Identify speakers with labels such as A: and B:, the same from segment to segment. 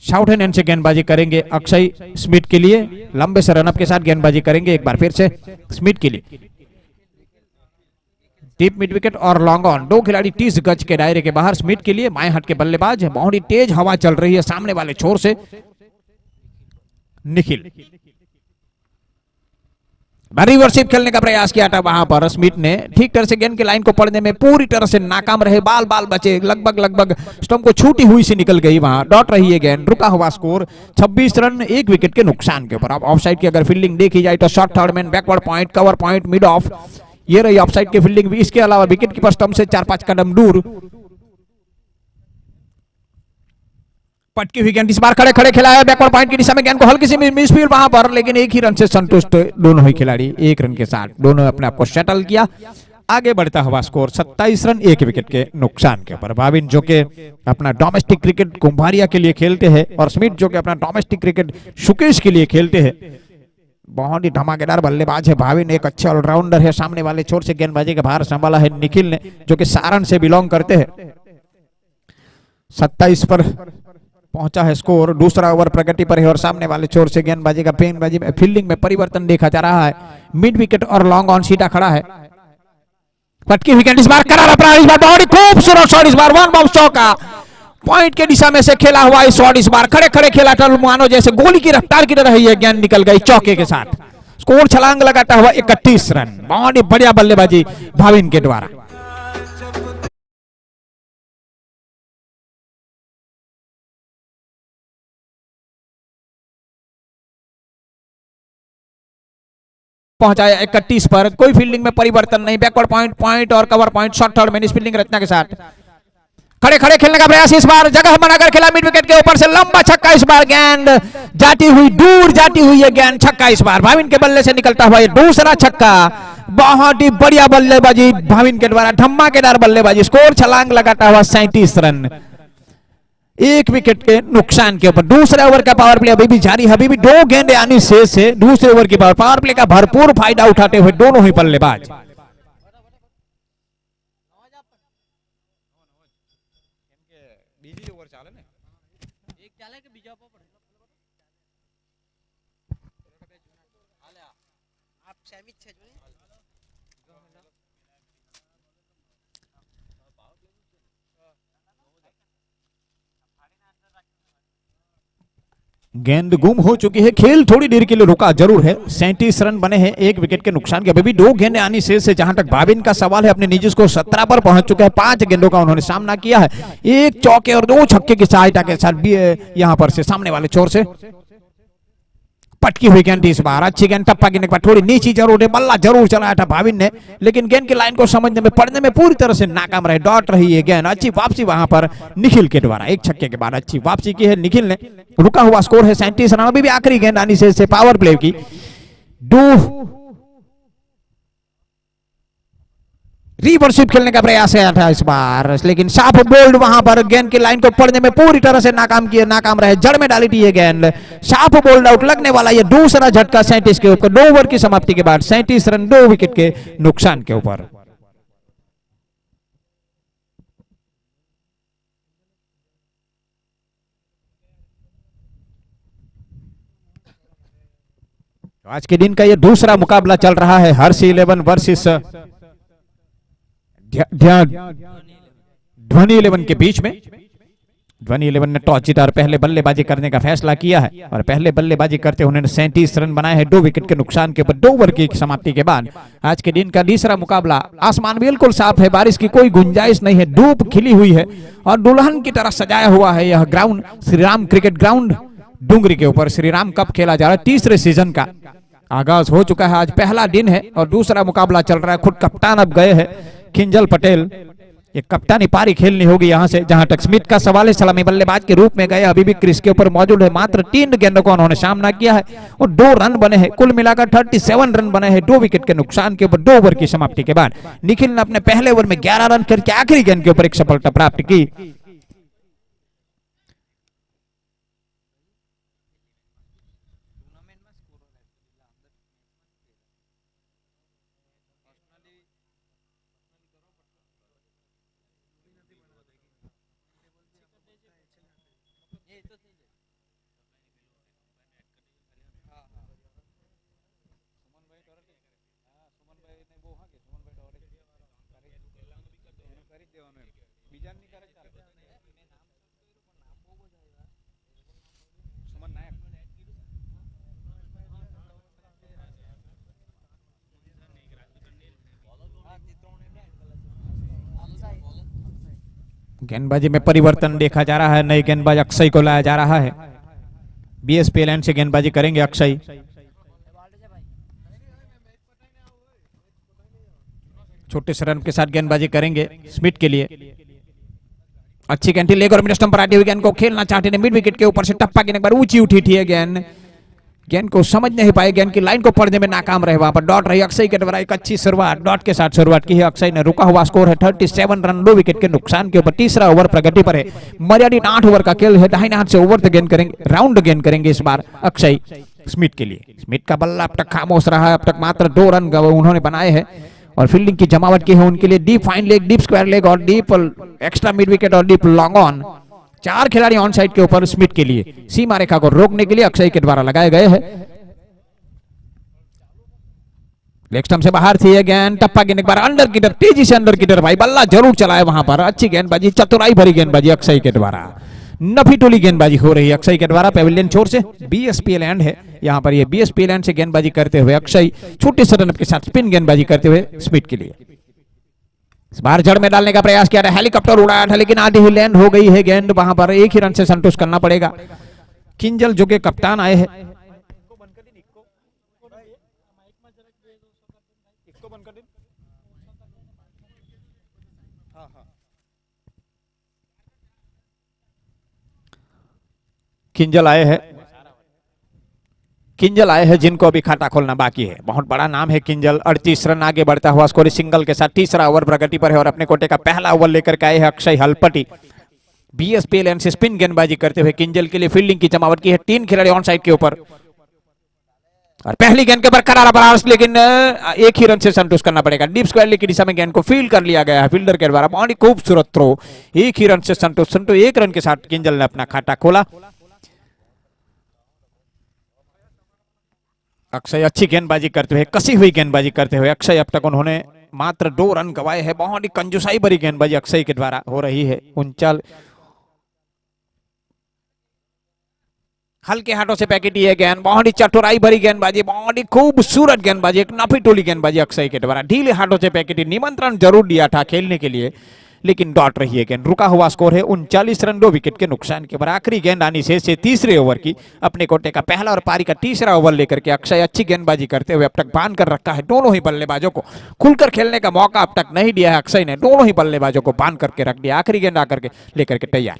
A: Shout hand से गेंदबाजी करेंगे अक्षय स्मिथ के लिए, लंबे से रनअप के साथ गेंदबाजी करेंगे एक बार फिर से स्मिथ के लिए। डीप मिड विकेट और लॉन्ग ऑन, दो खिलाड़ी 30 गज के दायरे के बाहर। स्मिथ के लिए बाएं हाथ के बल्लेबाज, बहुत ही तेज हवा चल रही है सामने वाले छोर से। निखिल रिवर्सिव खेलने का प्रयास किया था वहां पर स्मिथ ने, ठीक तरह से गेंद की लाइन को पढ़ने में पूरी तरह से नाकाम रहे, बाल बाल बचे, लगभग स्टंप को छूटी हुई सी निकल गई, वहां डॉट रही है गेंद। रुका हुआ स्कोर 26 रन 1 विकेट के नुकसान के ऊपर। अब ऑफसाइड की अगर फील्डिंग देखी जाए तो short third man, backward point, cover point, mid of, ये रही ऑफसाइड की फील्डिंग भी। इसके अलावा विकेट कीपर स्टंप से 4-5 कदम दूर। पटकी हुई गेंद इस बार खड़े खड़े खिलाया है बैकवर्ड पॉइंट की दिशा में, गेंद को हल्की सी मिसफील्ड वहां पर, लेकिन एक ही रन से संतुष्ट दोनों ही खिलाड़ी, एक रन के साथ दोनों अपने आप को शटल किया। आगे बढ़ता हुआ स्कोर 27 रन 1 विकेट के नुकसान के ऊपर। भाविन जो कि अपना डोमेस्टिक क्रिकेट कुंभारिया के लिए खेलते हैं और स्मिथ जो कि अपना डोमेस्टिक क्रिकेट सुकेश के लिए खेलते हैं। बहुत ही धमाकेदार बल्लेबाज है भाविन, एक अच्छे ऑलराउंडर है। सामने वाले छोर से गेंदबाजी का भार संभाला है निखिल ने, जो कि सारण से बिलोंग करते हैं। 27 पर पहुंचा है स्कोर। दूसरा ओवर प्रगति पर है और सामने वाले छोर से गेंदबाजी का फील्डिंग में परिवर्तन देखा जा रहा है। मिड विकेट और लॉन्ग ऑन सीधा खड़ा है। पटकी विकेट इस बार करारा प्रहार, इस बार बहुत ही खूबसूरत शॉट, इस बार वन बाउंस चौका, पॉइंट के दिशा में से खेला हुआ इस शॉट, इस बार खड़े खड़े खेला था, मानो जैसे गोली की रफ्तार की तरह ये गेंद निकल गई चौके के साथ। स्कोर छलांग लगाता हुआ 31 रन। बहुत ही बढ़िया बल्लेबाजी भाविन के द्वारा। पहुंचाया 31 पर, कोई फील्डिंग में परिवर्तन नहीं, बैकवर्ड पॉइंट, पॉइंट और कवर पॉइंट, शॉर्ट थर्ड में इस फील्डिंग रचना के साथ खड़े खड़े खेलने का प्रयास, इस बार जगह बनाकर खेला मिड विकेट के ऊपर से, लंबा छक्का, इस बार गेंद जाती हुई दूर, जाती हुई है गेंद, छक्का इस बार भाविन के बल्ले से निकलता हुआ ये दूसरा छक्का। बहुत ही बढ़िया बल्लेबाजी भाविन के द्वारा, धमाकेदार बल्लेबाजी। स्कोर छलांग लगाता हुआ 37 रन 1 विकेट के नुकसान के ऊपर। दूसरे ओवर का पावर प्ले अभी भी जारी है, अभी भी 2 गेंदें आनी शेष है। दूसरे ओवर की पावर प्ले का भरपूर फायदा उठाते हुए दोनों ही बल्लेबाज। गेंद गुम हो चुकी है, खेल थोड़ी देर के लिए रुका जरूर है। 37 रन बने हैं 1 विकेट के नुकसान के। अभी भी 2 गेंदें आनी शेष है। जहां तक भाविन का सवाल है, अपने निजी स्कोर 17 पर पहुंच चुके हैं। 5 गेंदों का उन्होंने सामना किया है, 1 चौके और 2 छक्के की सहायता के साथ भी यहां पर से सामने वाले छोर से पटकी हुई गेंद, इस बार अच्छी गेंद, टप्पा गिरने के बाद थोड़ी नीची जरूर है, बल्ला जरूर चलाया था भाविन ने, लेकिन गेंद की लाइन को समझने में, पढ़ने में पूरी तरह से नाकाम रहे। डॉट रही है गेंद, अच्छी वापसी वहां पर निखिल के द्वारा, 1 छक्के के बाद अच्छी वापसी की है निखिल ने। रुका हुआ स्कोर है 37 रन। अभी भी आखिरी गेंद आनी से पावर प्ले की। रिवर्सिव खेलने का प्रयास किया था इस बार, लेकिन साफ बोल्ड वहां पर गेंद की लाइन को पढ़ने में पूरी तरह से नाकाम रहे, जड़ में डाली थी ये गेंद। साफ बोल्ड आउट लगने वाला ये दूसरा झटका 37 के ऊपर। 2 ओवर की समाप्ति के बाद 37 रन 2 विकेट के नुकसान के ऊपर। आज के दिन का ये दूसरा मुकाबला चल रहा है हर्ष 11 वर्सेस ध्वनि 11 के बीच में। ध्वनि 11 ने टॉस जीता और पहले बल्लेबाजी करने का फैसला किया है, और पहले बल्लेबाजी करते उन्होंने 37 रन बनाए हैं 2 विकेट के नुकसान के ऊपर। 2 ओवर की समाप्ति के बाद आज के दिन का तीसरा मुकाबला। आसमान बिल्कुल साफ है, बारिश की कोई गुंजाइश नहीं है, धूप खिली हुई है और दुल्हन की तरह सजाया हुआ है यह ground, Shriram cricket ground Dungri के ऊपर। श्रीराम कप खेला जा रहा है, तीसरे सीजन का आगाज हो चुका है। आज पहला दिन है और दूसरा मुकाबला चल रहा है। खुद कप्तान अब गए हैं किंजल पटेल, एक कप्तानी पारी खेलनी होगी यहां से। जहां तक स्मिथ का सवाल है, सलामी बल्लेबाज के रूप में गए, अभी भी क्रीज के ऊपर मौजूद है। मात्र 3 गेंदों का उन्होंने सामना किया है और 2 रन बने हैं। कुल मिलाकर 37 रन बने हैं 2 विकेट के नुकसान के ऊपर। 2 ओवर की समाप्ति के बाद निखिल ने अपने पहले ओवर में 11 रन करके आखिरी गेंद के ऊपर एक सफलता प्राप्त की। गेंदबाजी में परिवर्तन देखा जा रहा है, नए गेंदबाज अक्षय को लाया जा रहा है। बीएसपीएल एंड से गेंदबाजी करेंगे अक्षय। छोटे से रन के साथ गेंदबाजी करेंगे स्मिथ के लिए। अच्छी गेंद लेग और मिड स्टंप पर आती हुई गेंद को खेलना चाहते थे, मिड विकेट के ऊपर से टप्पा गेंद एक बार ऊंची उठी थी गेंद, गेंद को समझ नहीं पाए, गेंद की लाइन को पढ़ने में नाकाम रहे। वहां पर डॉट रही अक्षय के द्वारा, एक अच्छी शुरुआत डॉट के साथ शुरुआत की है अक्षय ने। रुका हुआ स्कोर है 37 रन 2 विकेट के नुकसान के ऊपर। तीसरा ओवर प्रगति पर है, मर्यादित 8 ओवर का खेल है, दाहिने हाथ से ओवर द गेंद करेंगे, राउंड गेंद करेंगे इस बार अक्षय स्मिथ के लिए। स्मिथ का बल्ला अब तक खामोश रहा है, अब तक मात्र 2 रन उन्होंने बनाए हैं और फील्डिंग की जमावट की है उनके लिए। Deep fine leg, deep square leg और डीप एक्स्ट्रा मिड विकेट और डीप लॉन्ग ऑन, 4 खिलाड़ी ऑन साइड के ऊपर स्मिथ के लिए। सीमा रेखा को रोकने के लिए अक्षय के द्वारा लगाए गए हैं। लेग स्टंप से बाहर थी ये गेंद, टप्पा गेंद एक बार अंडर की तरफ, तेजी से अंडर की तरफ, भाई बल्ला जरूर चलाए वहां पर। अच्छी गेंदबाजी, चतुराई भरी गेंदबाजी अक्षय के द्वारा, नफी टोली गेंदबाजी हो रही है अक्षय के द्वारा पेविलियन छोर से। बीएसपीएल एंड है यहां पर, ये बीएसपीएल एंड से गेंदबाजी करते हुए अक्षय छोटे से रन के साथ स्पिन गेंदबाजी करते हुए स्मिथ के लिए। इस बार जड़ में डालने का प्रयास किया था, हेलीकॉप्टर उड़ाया था लेकिन आधी ही लैंड हो गई है गेंद, वहां पर एक ही रन से संतुष्ट करना पड़ेगा। किंजल जो के कप्तान आए हैं, किंजल आए हैं जिनको अभी खाता खोलना बाकी है। बहुत बड़ा नाम है किंजल, 38 रन आगे बढ़ता हुआ स्कोर सिंगल के साथ। तीसरा ओवर प्रगति पर है और अपने कोटे का पहला ओवर लेकर के आए हैं अक्षय हलपटी। बीएसपीएल एंड से स्पिन गेंदबाजी करते हुए किंजल के लिए फील्डिंग की जमावट की है, 3 खिलाड़ी ऑन साइड के ऊपर और पहली गेंद के ऊपर करारा प्रयास, लेकिन एक ही रन से संतुष्ट करना पड़ेगा। डीप स्क्वायर लेग की दिशा में गेंद को फील्ड कर लिया गया है फील्डर के द्वारा, बहुत ही खूबसूरत थ्रो, एक ही रन से संतुष्ट। 1 रन के साथ किंजल ने अपना खाता खोला। अक्षय अच्छी गेंदबाजी करते हुए, कसी हुई गेंदबाजी करते हुए अक्षय, अब तक उन्होंने मात्र 2 रन गंवाए हैं। बहुत ही कंजूसाई भरी गेंदबाजी अक्षय के द्वारा हो रही है। 39 हल्के हाथों से पैकेट ये गेंद, बहुत ही चतुराई भरी गेंदबाजी, बहुत ही खूबसूरत गेंदबाजी, एक नफी टोली गेंदबाजी अक्षय के द्वारा। ढीले हाथों से पैकेट, निमंत्रण जरूर दिया था खेलने के लिए लेकिन डॉट रही है गेंद। रुका हुआ स्कोर है 39 रन 2 विकेट के नुकसान के बाद। आखिरी गेंद आनी से तीसरे ओवर की, अपने कोटे का पहला और पारी का तीसरा ओवर लेकर के अक्षय अच्छी गेंदबाजी करते हुए अब तक बांध कर रखा है दोनों ही बल्लेबाजों को। खुलकर खेलने का मौका अब तक नहीं दिया है अक्षय ने, दोनों ही बल्लेबाजों को बांध करके रख दिया। आखिरी गेंद आकर के लेकर के तैयार।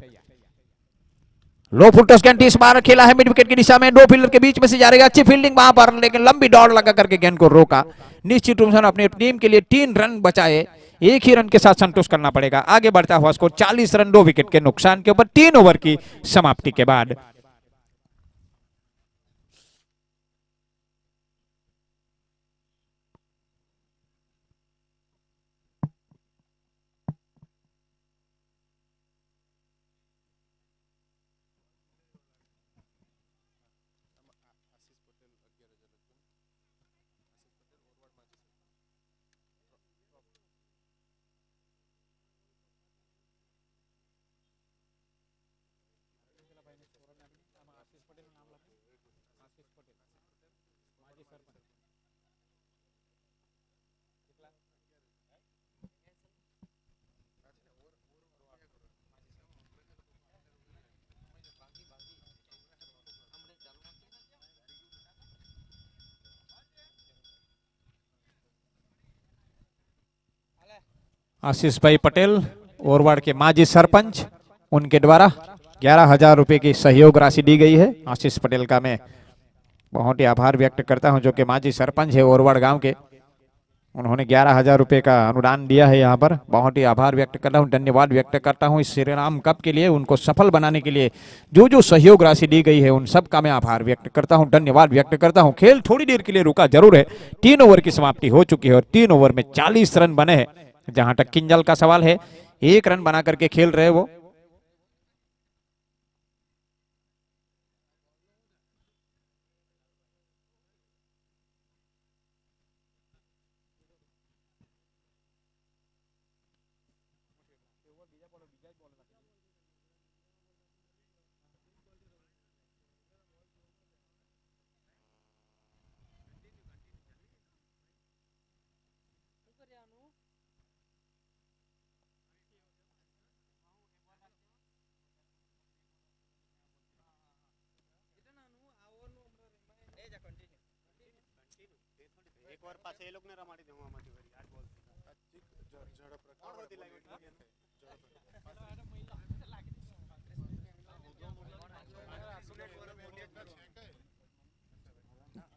A: लो फुल टॉस गेंद इस बार खेला है मिड विकेट की दिशा में, 2 फील्डर के बीच में से जा रही है, अच्छी फील्डिंग वहां पर, लेकिन लंबी दौड़ लगा करके गेंद को रोका। निश्चित रूप से अपनी टीम के लिए 3 रन बचाए, एक ही रन के साथ संतुष्ट करना पड़ेगा। आगे बढ़ता हुआ स्कोर 40 रन 2 विकेट के नुकसान के ऊपर 3 ओवर की समाप्ति के बाद। आशीष भाई पटेल ओरवाड़ के माजी सरपंच, उनके द्वारा 11,000 रुपए की सहयोग राशि दी गई है। आशीष पटेल का मैं बहुत ही आभार व्यक्त करता हूं, जो कि माजी सरपंच है ओरवाड़ गांव के। उन्होंने 11,000 रुपए का अनुदान दिया है यहाँ पर। बहुत ही आभार व्यक्त करता हूँ, धन्यवाद व्यक्त करता हूँ इस श्री राम कप के लिए, उनको सफल बनाने के लिए जो जो सहयोग राशि दी गई है उन सब का मैं आभार व्यक्त करता हूँ, धन्यवाद व्यक्त करता हूँ। खेल थोड़ी देर के लिए रुका जरूर है, 3 ओवर की समाप्ति हो चुकी है और 3 ओवर में 40 रन बने हैं। जहां तक किंजल का सवाल है, 1 रन बना करके खेल रहे वो।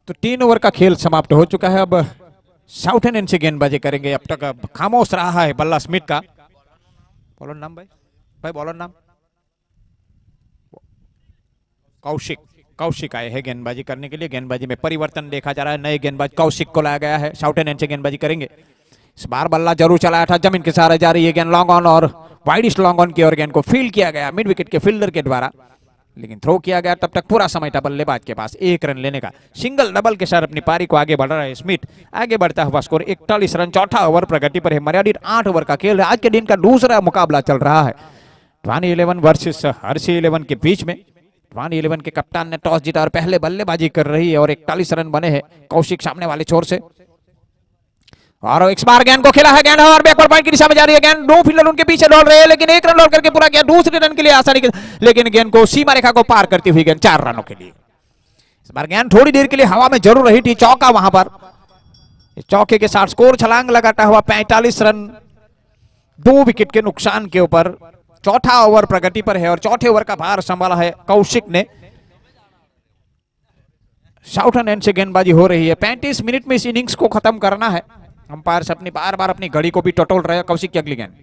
A: तो 3 ओवर का खेल समाप्त हो चुका है। अब साउथर्न एंड से गेंदबाजी करेंगे। अब तक अब खामोश रहा है बल्ला स्मिथ का। बॉलर नाम भाई, भाई बॉलर नाम कौशिक। कौशिक आए हैं गेंदबाजी करने के लिए। गेंदबाजी में परिवर्तन देखा जा रहा है। नए गेंदबाज कौशिक को लाया गया है। साउथर्न एंड से गेंदबाजी करेंगे। इस बार बल्ला जरूर चलाया था, जमीन के सहारे जा रही है गेंद लॉन्ग ऑन और वाइडिश लॉन्ग ऑन की ओर गेंद को फील्ड किया गया मिड विकेट के फील्डर के द्वारा, लेकिन थ्रो किया गया। तब तक पूरा समय था बल्लेबाज के पास 1 रन लेने का। सिंगल डबल के साथ अपनी पारी को आगे बढ़ रहा है स्मिथ। आगे बढ़ता हुआ स्कोर 41 रन। चौथा ओवर प्रगति पर है। मर्यादित 8 ओवर का खेल है। आज के दिन का दूसरा मुकाबला चल रहा है ध्वनि 11 वर्सेस हर्षी 11 के बीच में। ध्वनि 11 के कप्तान ने टॉस जीता और पहले बल्लेबाजी कर रही है और 41 रन बने हैं कौशिक सामने वाले छोर से। और इस बार गेंद को खेला है, गेंद और बैकवर्ड पॉइंट की दिशा में जा रही है गेंद। 2 फील्डर उनके पीछे दौड़ रहे हैं, लेकिन 1 रन दौड़ करके पूरा किया। दूसरे रन के लिए आसानी के, लेकिन गेंद को सीमा रेखा को पार करती हुई गेंद 4 रनों के लिए। इस बार गेंद थोड़ी देर के लिए हवा में जरूर रही थी। चौका वहां पर, चौके के साथ स्कोर छलांग लगाता हुआ 45 रन 2 विकेट के नुकसान के ऊपर। चौथा ओवर प्रगति पर है और चौथे ओवर का भार संभाला है कौशिक ने। साउथर्न एंड से गेंदबाजी हो रही है। 35 मिनट में इस इनिंग्स को खत्म करना है। अंपायर अपनी बार बार अपनी घड़ी को भी टटोल रहे हैं। कौशिक की अगली गेंद,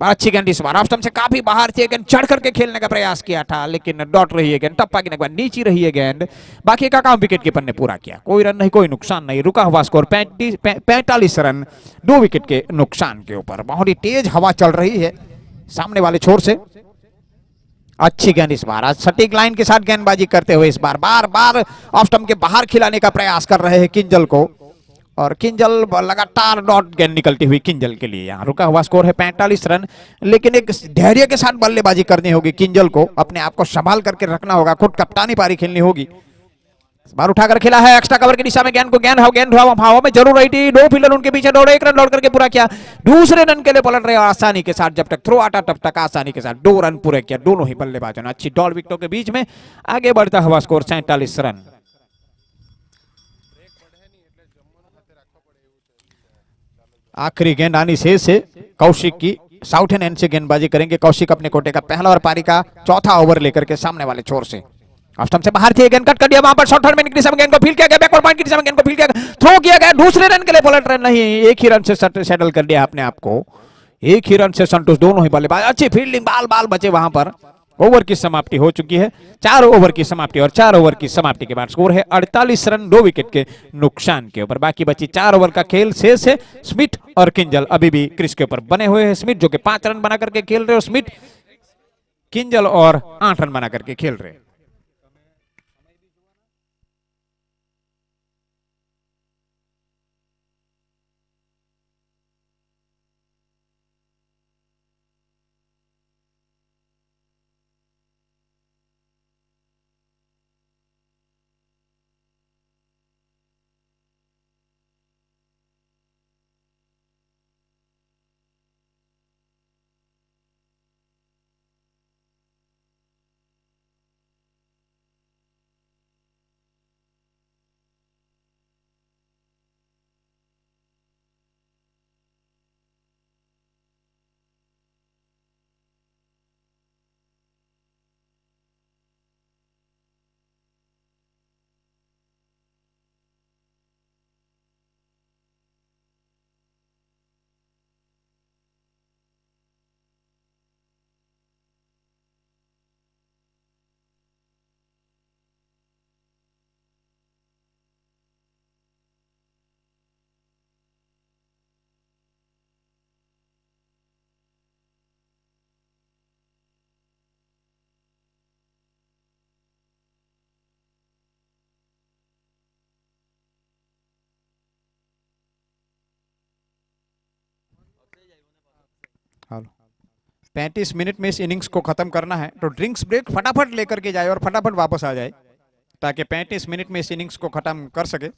A: बड़ा अच्छी गेंद इस बार ऑफ स्टंप से काफी बाहर थी। गेंद चढ़ करके खेलने का प्रयास किया था, लेकिन डॉट रही है गेंद। टप्पा गिरने के बाद नीचे रही है गेंद। बाकी का काम विकेट कीपर ने पूरा किया। कोई रन नहीं, कोई नुकसान नहीं। रुका हुआ स्कोर 45 रन 2 विकेट के नुकसान के ऊपर। बहुत ही तेज हवा चल रही है सामने वाले छोर से। अच्छी गेंद इस बार। आज सटीक लाइन के साथ गेंदबाजी करते हुए इस बार बार बार ऑफ स्टंप के बाहर खिलाने का प्रयास कर रहे हैं किंजल को, और किंजल लगातार डॉट गेंद निकलती हुई किंजल के लिए। यहाँ रुका हुआ स्कोर है 45 रन, लेकिन एक धैर्य के साथ बल्लेबाजी करनी होगी किंजल को। अपने आप को संभाल करके रखना होगा। खुद कप्तानी पारी खेलनी होगी। इस बार उठाकर खेला है एक्स्ट्रा कवर की दिशा में गेंद को। गेंद हवा में जरूर रही थी। 2 फील्डर उनके पीछे दौड़े। 1 रन दौड़ करके पूरा किया। दूसरे रन के लिए पलट रहे आसानी के साथ। जब तक थ्रो आता तब तक आसानी के साथ 2 रन पूरे किया दोनों ही बल्लेबाजों ने। अच्छी दौड़ विकेटों के बीच में आगे बढ़ता हुआ स्कोर 47 रन। आखिरी गेंद आनी शेष है कौशिक की। साउथर्न एंड से गेंदबाजी करेंगे कौशिक। अपने कोटे का पहला और पारी का चौथा ओवर लेकर के सामने वाले छोर से। ऑफ स्टंप से बाहर थी, गेंद कट कर दिया। वहां पर शॉर्ट में की दिशा में गेंद को फील्ड किया गया। बैकवर्ड पॉइंट की दिशा में गेंद को फील्ड किया गया। थ्रो किया गया। दूसरे रन के लिए पलट रन नहीं, एक ही रन से सेटल कर दिया अपने आप को। एक ही रन से संतोष दोनों ही बल्लेबाज। अच्छी फील्डिंग, बाल बाल बचे वहां पर। ओवर की समाप्ति हो चुकी है। 4 ओवर की समाप्ति, और 4 ओवर की समाप्ति के बाद स्कोर है 48 रन 2 विकेट के नुकसान के ऊपर। बाकी बची 4 ओवर का खेल शेष है। स्मिथ और किंजल अभी भी क्रीज के ऊपर बने हुए हैं। स्मिथ जो कि 5 रन बना करके खेल रहे हो स्मिथ, किंजल और 8 रन बना करके खेल रहे। हेलो, 35 मिनट में इस इनिंग्स को खत्म करना है, तो ड्रिंक्स ब्रेक फटाफट लेकर के जाए और फटाफट वापस आ जाए, ताकि 35 मिनट में इस इनिंग्स को खत्म कर सके।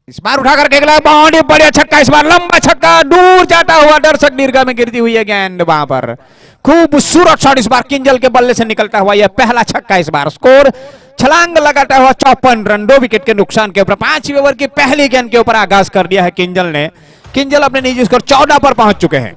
A: इस बार उठाकर खेला, बाउंड्री, बढ़िया छक्का, इस बार लंबा छक्का, दूर जाता हुआ दर्शक दीर्घा में गिरती हुई है गेंद वहां पर। खूबसूरत शॉट इस बार किंजल के बल्ले से निकलता हुआ यह पहला छक्का। इस बार स्कोर छलांग लगाता हुआ 54 रन, 2 विकेट के नुकसान के ऊपर 5वें ओवर की पहली गेंद के ऊपर आगाज कर दिया है किंजल ने। किंजल अपने निजी स्कोर 14 पर पहुंच चुके हैं।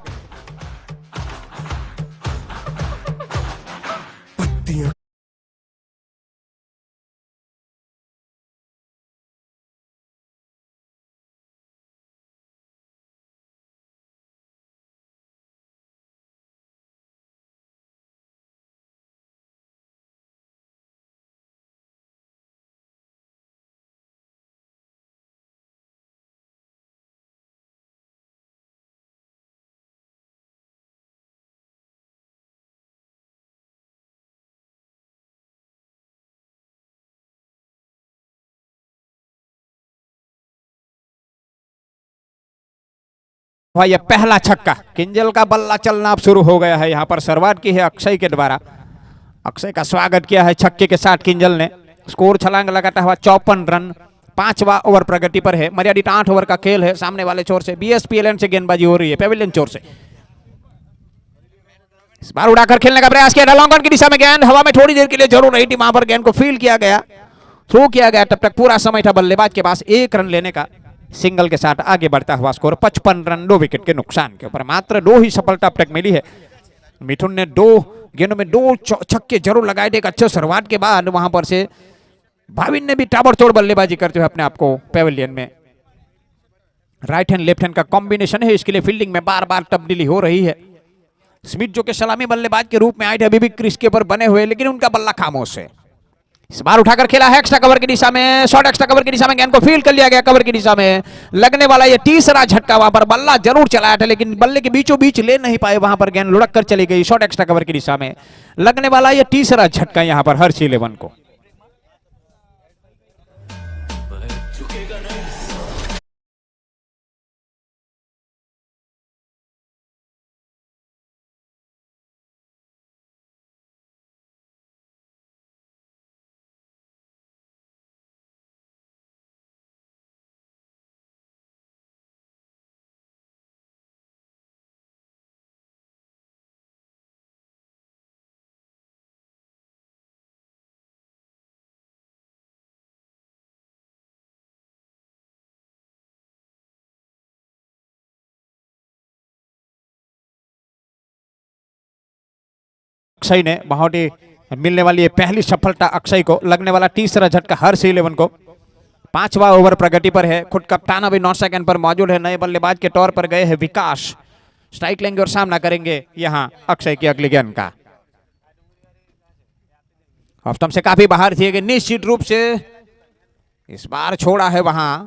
A: यह पहला छक्का, किंजल का बल्ला चलना अब शुरू हो गया है। यहां पर शुरुआत की है अक्षय के द्वारा। अक्षय का स्वागत किया है छक्के के साथ किंजल ने। स्कोर छलांग लगाता हुआ 54 रन, 5वां ओवर प्रगति पर है। मर्यादित 8 ओवर का खेल है। सामने वाले छोर से बीएसपीएलएन से गेंदबाजी हो रही है, पेविलियन छोर से। इस बार उड़ाकर खेलने का प्रयास किया, लॉन्ग ऑन की दिशा में गेंद हवा में थोड़ी देर के लिए जरूर रही थी, वहां पर गेंद को फील्ड किया गया, थ्रो किया गया। तब तक पूरा समय था बल्लेबाज के पास 1 रन लेने का। सिंगल के साथ आगे बढ़ता हुआ स्कोर 55 रन, 2 विकेट के नुकसान के ऊपर। मात्र 2 ही सफलता अब तक मिली है। मिथुन ने 2 गेंदों में 2 छक्के जरूर लगाए थे एक अच्छे शुरुआत के बाद। वहां पर से भाविन ने भी ताबड़तोड़ बल्लेबाजी करते हुए अपने आप को पेविलियन में। राइट हैंड लेफ्ट हैंड का कॉम्बिनेशन है, इसके लिए फील्डिंग में बार बार तब्दीली हो रही है। स्मिथ जो कि सलामी बल्लेबाज के रूप में आए थे, अभी भी क्रीज के ऊपर बने हुए, लेकिन उनका बल्ला खामोश है। इस बार उठाकर खेला है एक्स्ट्रा कवर की दिशा में, शॉर्ट एक्स्ट्रा कवर की दिशा में गेंद को फील्ड कर लिया गया। कवर की दिशा में लगने वाला यह तीसरा झटका, वहां पर बल्ला जरूर चलाया था लेकिन बल्ले के बीचों बीच ले नहीं पाए, वहां पर गेंद लुढ़क कर चली गई। शॉर्ट एक्स्ट्रा कवर की दिशा में लगने वाला यह तीसरा झटका यहां पर हर्ष 11 को। अक्षय ने बहुत ही मिलने वाली है पहली सफलता अक्षय को। लगने वाला तीसरा झटका हर्ष 11 को। 5वां ओवर प्रगति पर है। खुद कप्तान अभी 9 सेकंड पर मौजूद है। नए बल्लेबाज के तौर पर गए हैं विकास। स्ट्राइक लेंगे और सामना करेंगे यहां अक्षय की अगली गेंद का। ऑफ से काफी बाहर थी, निश्चित रूप से इस बार छोड़ा है, वहां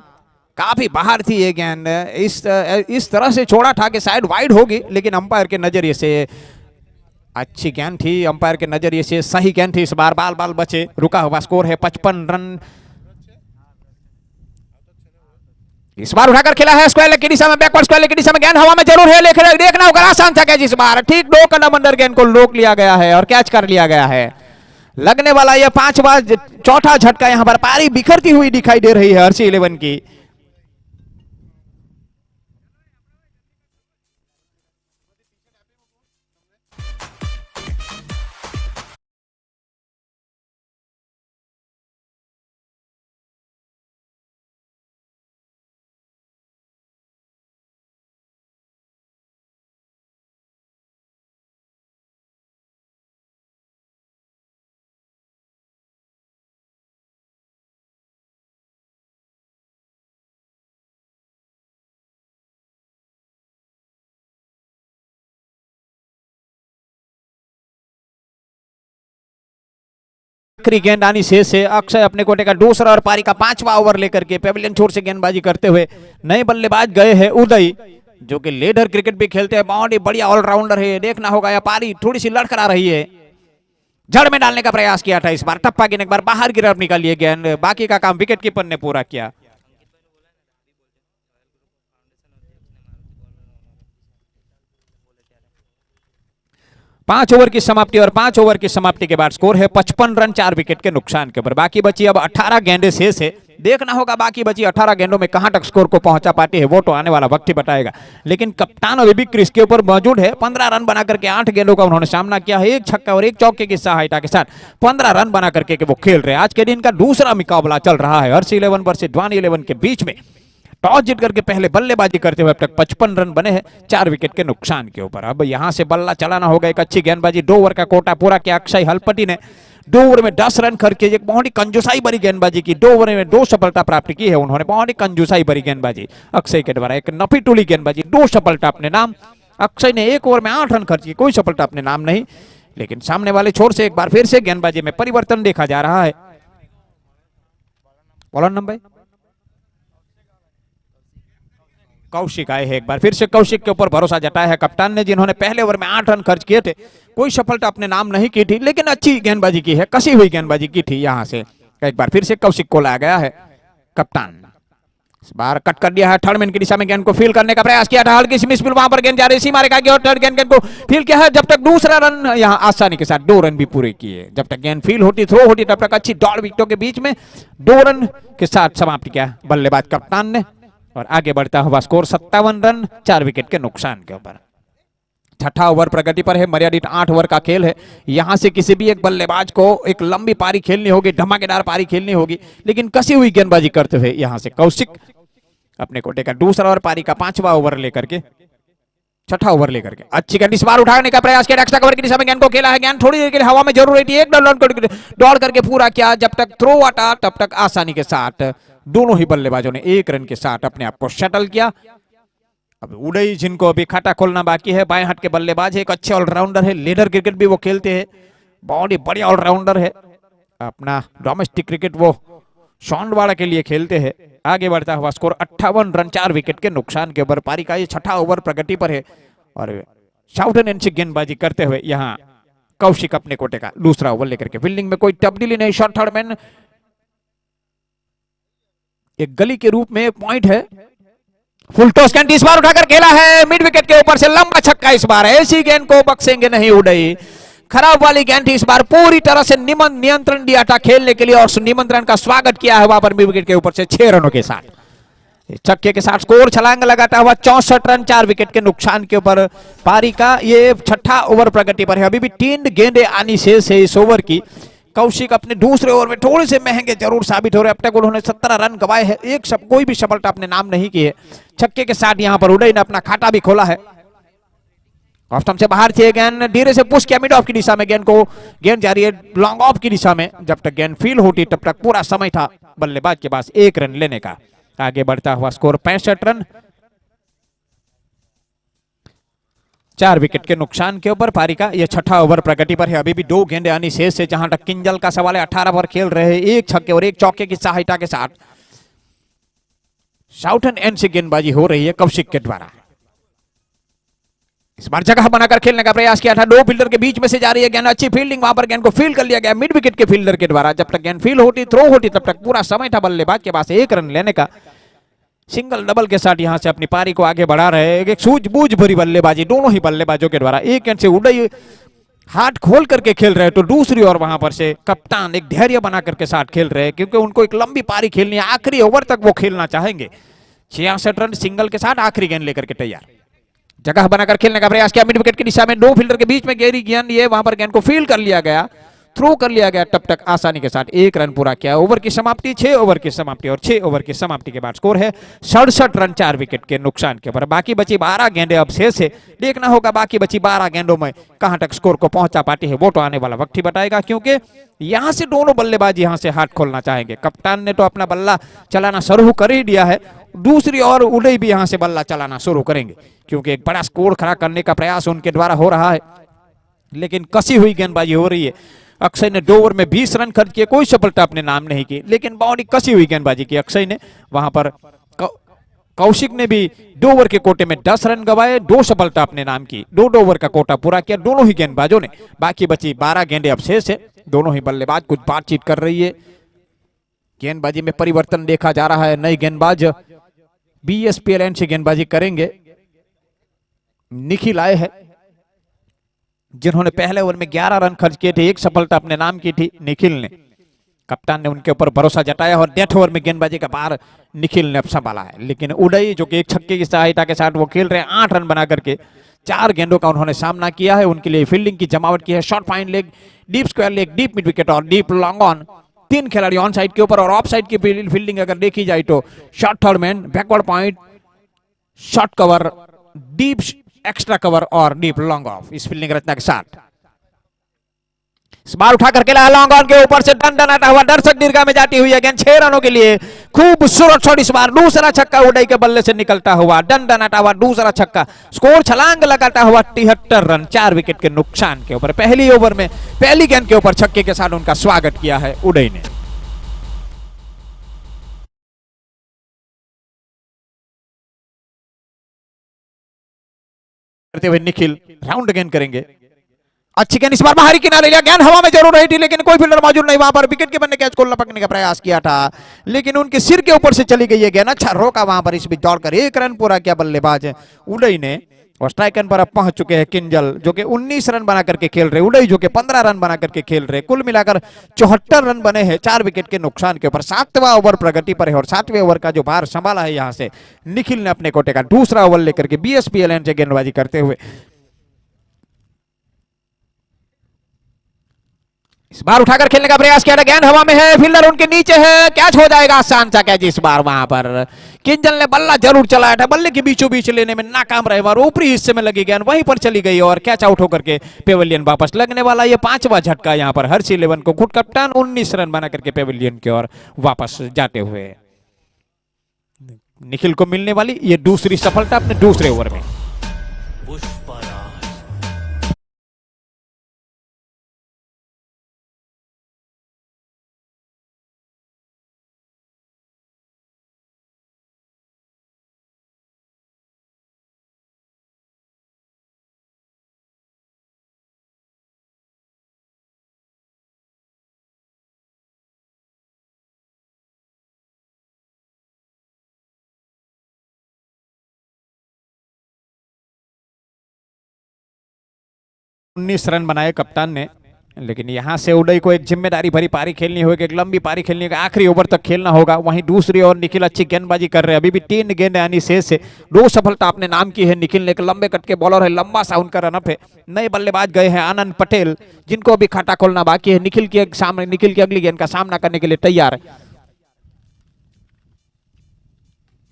A: काफी बाहर थी ये गेंद। इस तरह से छोड़ा था कि शायद वाइड होगी, लेकिन अंपायर के नजरिए से अच्छी गेंद थी। अंपायर के नजरिए से सही गेंद थी। इस बार बाल बाल बचे। रुका हुआ स्कोर है 55 रन। इस बार उठाकर खेला है स्क्वायर लेग की दिशा में, बैकवर्ड स्क्वायर लेग की दिशा में गेंद हवा में जरूर है, लेकिन देखना होगा आसान था कैच। इस बार ठीक 2 कदम अंदर गेंद को रोक लिया गया है और कैच कर लिया गया है। लगने वाला यह 5वां चौथा झटका यहां पर पारी बिखरती हुई दिखाई दे रही है हर्ष 11 की। आखिरी गेंद आनी शेष है। अक्षय अपने कोटे का दूसरा और पारी का 5वां ओवर लेकर के पेविलियन छोर से गेंदबाजी करते हुए नए बल्लेबाज गए हैं उदय, जो कि लेडर क्रिकेट भी खेलते हैं। बहुत ही बढ़िया ऑलराउंडर है। देखना होगा यह पारी थोड़ी सी लड़खड़ा रही है। जड़ में डालने का प्रयास किया था, इस बार टप्पा गेंद एक बार बाहर की तरफ निकाली गेंद। बाकी का काम विकेट कीपर ने पूरा किया। 5 ओवर की समाप्ति और 5 ओवर की समाप्ति के बाद स्कोर है 55 रन, 4 विकेट के नुकसान के ऊपर। बाकी बची अब 18 गेंदें शेष है। देखना होगा बाकी बची 18 गेंदों में कहां तक स्कोर को पहुंचा पाती है, वो तो आने वाला वक्त ही बताएगा। लेकिन कप्तान अभी भी क्रीज के ऊपर मौजूद है। 15 रन बना करके 8 गेंदों का उन्होंने सामना किया है, एक छक्का और एक चौके की सहायता के साथ 15 रन बना करके वो खेल रहे हैं। आज के दिन का दूसरा मुकाबला चल रहा है हर्ष 11 वर्सेस ध्वानी 11 के बीच में। टॉस जीत करके पहले बल्लेबाजी करते हुए अब तक 55 रन बने हैं 4 विकेट के नुकसान के ऊपर। अब यहां से बल्ला चलाना होगा। एक अच्छी गेंदबाजी, 2 ओवर का कोटा पूरा किया अक्षय हलपति ने। 2 ओवर में 10 रन करके एक बहुत ही कंजूसाई भरी गेंदबाजी की। 2 ओवर में 2 सफलता प्राप्त की है उन्होंने। बहुत ही कंजूसाई भरी गेंदबाजी अक्षय के द्वारा, एक नफी टूली गेंदबाजी, 2 सफलता अपने नाम। अक्षय ने 1 ओवर में 8 रन खर्च किए, कोई सफलता अपने नाम नहीं। लेकिन सामने वाले छोर से एक बार फिर से गेंदबाजी में परिवर्तन देखा जा रहा है। बॉलर नंबर कौशिक आए हैं। एक बार फिर से कौशिक के ऊपर भरोसा जताया है कप्तान ने, जिन्होंने पहले ओवर में 8 रन खर्च किए थे। कोई सफलता अपने नाम नहीं की थी, लेकिन अच्छी गेंदबाजी की है, कसी हुई गेंदबाजी की थी। यहां से एक बार फिर से कौशिक को लाया गया है कप्तान। इस बार कट कर दिया है, थर्ड मैन की दिशा में गेंद को फील करने का प्रयास किया था। हल्की सी मिसफील्ड, वहां पर गेंद जा रही सीमा रेखा की और थर्ड गेंद को फील किया है। जब तक दूसरा रन यहां आसानी के साथ 2 रन भी पूरे किए। जब तक गेंद फील होती, थ्रो होती, तब तक अच्छी दौड़ विकेटों के बीच में 2 रन के साथ समाप्त किया बल्लेबाज कप्तान ने। और आगे बढ़ता हुआ स्कोर 57 रन 4 विकेट के नुकसान के ऊपर। छठा ओवर प्रगति पर है। मर्यादित 8 ओवर का खेल है। यहां से किसी भी एक बल्लेबाज को एक लंबी पारी खेलनी होगी, धमाकेदार पारी खेलनी होगी, लेकिन कसी हुई गेंदबाजी करते हुए यहां से कौशिक अपने कोटे का दूसरा और पारी का 5वां ओवर लेकर के, छठा ओवर लेकर के अच्छी गेंद इस बार उठाने का प्रयास किया। एक्स्ट्रा कवर की दिशा में गेंद को खेला है। गेंद थोड़ी देर के लिए हवा में जरूर रही, एक दौड़ करके पूरा किया। जब तक थ्रो हटा तब तक आसानी के साथ दोनों ही बल्लेबाजों ने 1 रन के साथ अपने आप को शटल किया। अब उड़ई, जिनको अभी खाता खोलना बाकी है, बाएं हाथ के बल्लेबाज है, एक अच्छे ऑलराउंडर है, लीडर क्रिकेट भी वो खेलते हैं, बहुत ही बढ़िया ऑलराउंडर है। अपना डोमेस्टिक क्रिकेट वो शौंडवाड़ा के लिए खेलते हैं। आगे बढ़ता हुआ स्कोर 58 रन 4 विकेट के नुकसान के ऊपर। पारी का ये छठा ओवर प्रगति पर है और शाउटन एंड गेंदबाजी करते हुए यहाँ कौशिक अपने कोटे का दूसरा ओवर लेकर के। फील्डिंग में कोई तब्दीली नहीं। शॉर्ट थर्ड मैन एक गली के रूप में पॉइंट है। फुल टॉस गेंद इस बार उठाकर खेला है मिड विकेट के ऊपर से, लंबा छक्का इस बार। ऐसी गेंद को बख्शेंगे नहीं उड़ई। खराब वाली गेंद थी, इस बार पूरी तरह से नियंत्रण दिया था खेलने के लिए और निमंत्रण का स्वागत किया है वहां पर मिड विकेट के ऊपर से 6 रनों के साथ। छक्के के साथ स्कोर छलांग लगाता हुआ 64 रन 4 विकेट के नुकसान के ऊपर। पारी का ये छठा ओवर प्रगति पर है। अभी भी 3 गेंदें आनी शेष है इस ओवर की। कौशिक अपने दूसरे ओवर में थोड़े से महंगे जरूर साबित हो रहे। अब तक उन्होंने 17 रन गवाए हैं, कोई भी सफलता अपने नाम नहीं की है। छक्के के साथ यहां पर उड़ई ने अपना खाता भी खोला है। ऑफ स्टंप से बाहर थे, गेंद धीरे से पुश किया मिड ऑफ की दिशा में। गेंद जा रही है लॉन्ग ऑफ की दिशा में। जब तक गेंद फील होती तब तक पूरा समय था बल्लेबाज के पास 1 रन लेने का। आगे बढ़ता हुआ स्कोर 65 रन 4 विकेट के नुकसान के ऊपर। पारी का यह छठा ओवर प्रगति पर है। अभी भी 2 गेंदें आनी शेष है। जहां तक किंजल का सवाल है, 18 ओवर खेल रहे हैं, 1 छक्के और 1 चौके की सहायता के साथ शाउटन एंड से गेंदबाजी हो रही है कौशिक के द्वारा। इस बार जगह बनाकर खेलने का प्रयास किया था। 2 फील्डर के बीच में से जा रही है गेंद, अच्छी फील्डिंग, वहां पर गेंद को फील कर लिया गया मिड विकेट के फील्डर के द्वारा। जब तक गेंद फील होती, थ्रो होती, तब तक पूरा समय था बल्लेबाज के पास 1 रन लेने का। सिंगल डबल के साथ यहां से अपनी पारी को आगे बढ़ा रहे हैं। एक सूझबूझ भरी बल्लेबाजी दोनों ही बल्लेबाजों के द्वारा। एक एंड से उड़ई हाथ खोल करके खेल रहे हैं, तो दूसरी ओर वहां पर से कप्तान एक धैर्य बना करके साथ खेल रहे हैं, क्योंकि उनको एक लंबी पारी खेलनी है। आखिरी ओवर तक वो खेलना चाहेंगे। 66 रन सिंगल के साथ आखिरी गेंद लेकर के तैयार। जगह बनाकर खेलने का प्रयास किया मिड विकेट की दिशा में। 2 फील्डर के बीच में गहरी गेंद, ये वहां पर गेंद को फील कर लिया गया, थ्रो कर लिया गया। तब तक आसानी के साथ 1 रन पूरा किया। ओवर की समाप्ति 6 ओवर की समाप्ति और 6 ओवर की समाप्ति के बाद स्कोर है 67 रन 4 विकेट के नुकसान के ऊपर। बाकी बची 12 गेंदें अब शेष है। देखना होगा बाकी बची 12 गेंदों में कहां तक स्कोर को पहुंचा पाती है, वो तो आने वाला वक्त ही बताएगा, क्योंकि यहां से दोनों बल्लेबाज यहां से हाथ खोलना चाहेंगे। कप्तान ने तो अपना बल्ला चलाना शुरू कर ही दिया है, दूसरी ओर उड़ई भी यहां से बल्ला चलाना शुरू करेंगे, क्योंकि एक बड़ा स्कोर खड़ा करने का प्रयास उनके द्वारा हो रहा है। लेकिन कसी हुई गेंदबाजी हो रही है। अक्षय ने 2 ओवर में 20 रन खर्च किए, कोई सफलता अपने नाम नहीं की, लेकिन बहुत ही कसी हुई गेंदबाजी की अक्षय ने। वहां पर कौशिक ने भी 2 ओवर के कोटे में 10 रन गवाए, 2 सफलता अपने नाम की। 2 ओवर का कोटा पूरा किया दोनों ही गेंदबाजों ने। बाकी बची 12 गेंदें अब शेष है। दोनों ही बल्लेबाज कुछ बातचीत कर रही है। गेंदबाजी में परिवर्तन देखा जा रहा है। नई गेंदबाज BSPL से गेंदबाजी करेंगे। निखिल आए हैं, जिन्होंने पहले ओवर में 11 रन खर्च किए थे, 1 सफलता अपने नाम की थी निखिल ने। कप्तान ने उनके ऊपर भरोसा जताया और डेथ ओवर में गेंदबाजी का पार निखिल ने संभाला है। लेकिन उदय जो कि एक छक्के की सहायता के साथ वो खेल रहे हैं 8 रन बना करके, 4 गेंदों का उन्होंने सामना किया है। उनके लिए फील्डिंग की जमावट की है, short fine leg, deep square leg, deep mid wicket और डीप लॉन्ग ऑन। 3 खिलाड़ी ऑन साइड के ऊपर और ऑफ साइड की फील्डिंग अगर देखी जाए तो short third man, backward point, short cover, deep extra cover और डीप लॉन्ग ऑफ, इस फील्डिंग रचना के साथ इस बार उठा करके लाया लॉन्ग ऑन के ऊपर से डंडनाता हुआ दर्शक दीर्घा में जाती हुई गेंद 6 रनों के लिए। खूबसूरत शॉट, इस बार दूसरा छक्का उदय के बल्ले से निकलता हुआ, डंडनाता हुआ दूसरा छक्का, स्कोर छलांग लगाता हुआ 73 रन 4 विकेट के नुकसान के ऊपर। पहली ओवर में पहली गेंद के ऊपर छक्के के साथ उनका स्वागत किया है उदय ने। करते हुए निखिल राउंड गेंद करेंगे, अच्छी गेंद इस बार बाहरी किनारे लिया, गेंद हवा में जरूर रही थी लेकिन कोई फील्डर मौजूद नहीं वहां पर। विकेट कीपर ने कैच को लपकने का प्रयास किया था लेकिन उनके सिर के ऊपर से चली गई है गेंद, अच्छा रोका वहां पर, इस बीच दौड़कर 1 रन पूरा किया बल्लेबाज उदय ने। और स्ट्राइक एंड पर अब पहुंच चुके हैं किंजल जो कि 19 रन बना करके खेल रहे, उदय जो कि 15 रन बना करके खेल रहे। कुल मिलाकर 74 रन बने हैं 4 विकेट के नुकसान के ऊपर। 7वां ओवर प्रगति पर है और 7वें ओवर का जो भार संभाला है यहां से निखिल ने अपने कोटे का। दूसरा ओवर लेकर के बीएसपीएल से गेंदबाजी करते हुए इस बार उठाकर खेलने का प्रयास किया, गेंद हवा में है, फील्डर उनके नीचे है, कैच हो जाएगा, आसान सा कैच इस बार। वहां पर किंजल ने बल्ला जरूर चलाया था, बल्ले के बीचों बीच लेने में नाकाम रहे और ऊपरी हिस्से में लगी गेंद वहीं पर चली गई और कैच आउट होकर के पेविलियन वापस लगने वाला। ये 5वां झटका यहां पर हर्ष 11 को, खुद कप्तान 19 रन बना करके पेविलियन की ओर वापस जाते हुए। निखिल को मिलने वाली ये दूसरी सफलता अपने दूसरे ओवर में। उन्नीस रन बनाए कप्तान ने, लेकिन यहां से उदय को एक जिम्मेदारी भरी पारी खेलनी होगी, एक लंबी पारी खेलनी होगी, आखिरी ओवर तक खेलना होगा। वहीं दूसरी ओर निखिल अच्छी गेंदबाजी कर रहे हैं, अभी भी 3 गेंद यानी शेष है। 2 सफलता अपने नाम की है निखिल ने, एक लंबे कट के बॉलर है, लंबा सा उनका रनअप है। नए बल्लेबाज गए हैं आनंद पटेल, जिनको अभी खाता खोलना बाकी है। निखिल की सामने, निखिल की अगली गेंद का सामना करने के लिए तैयार है।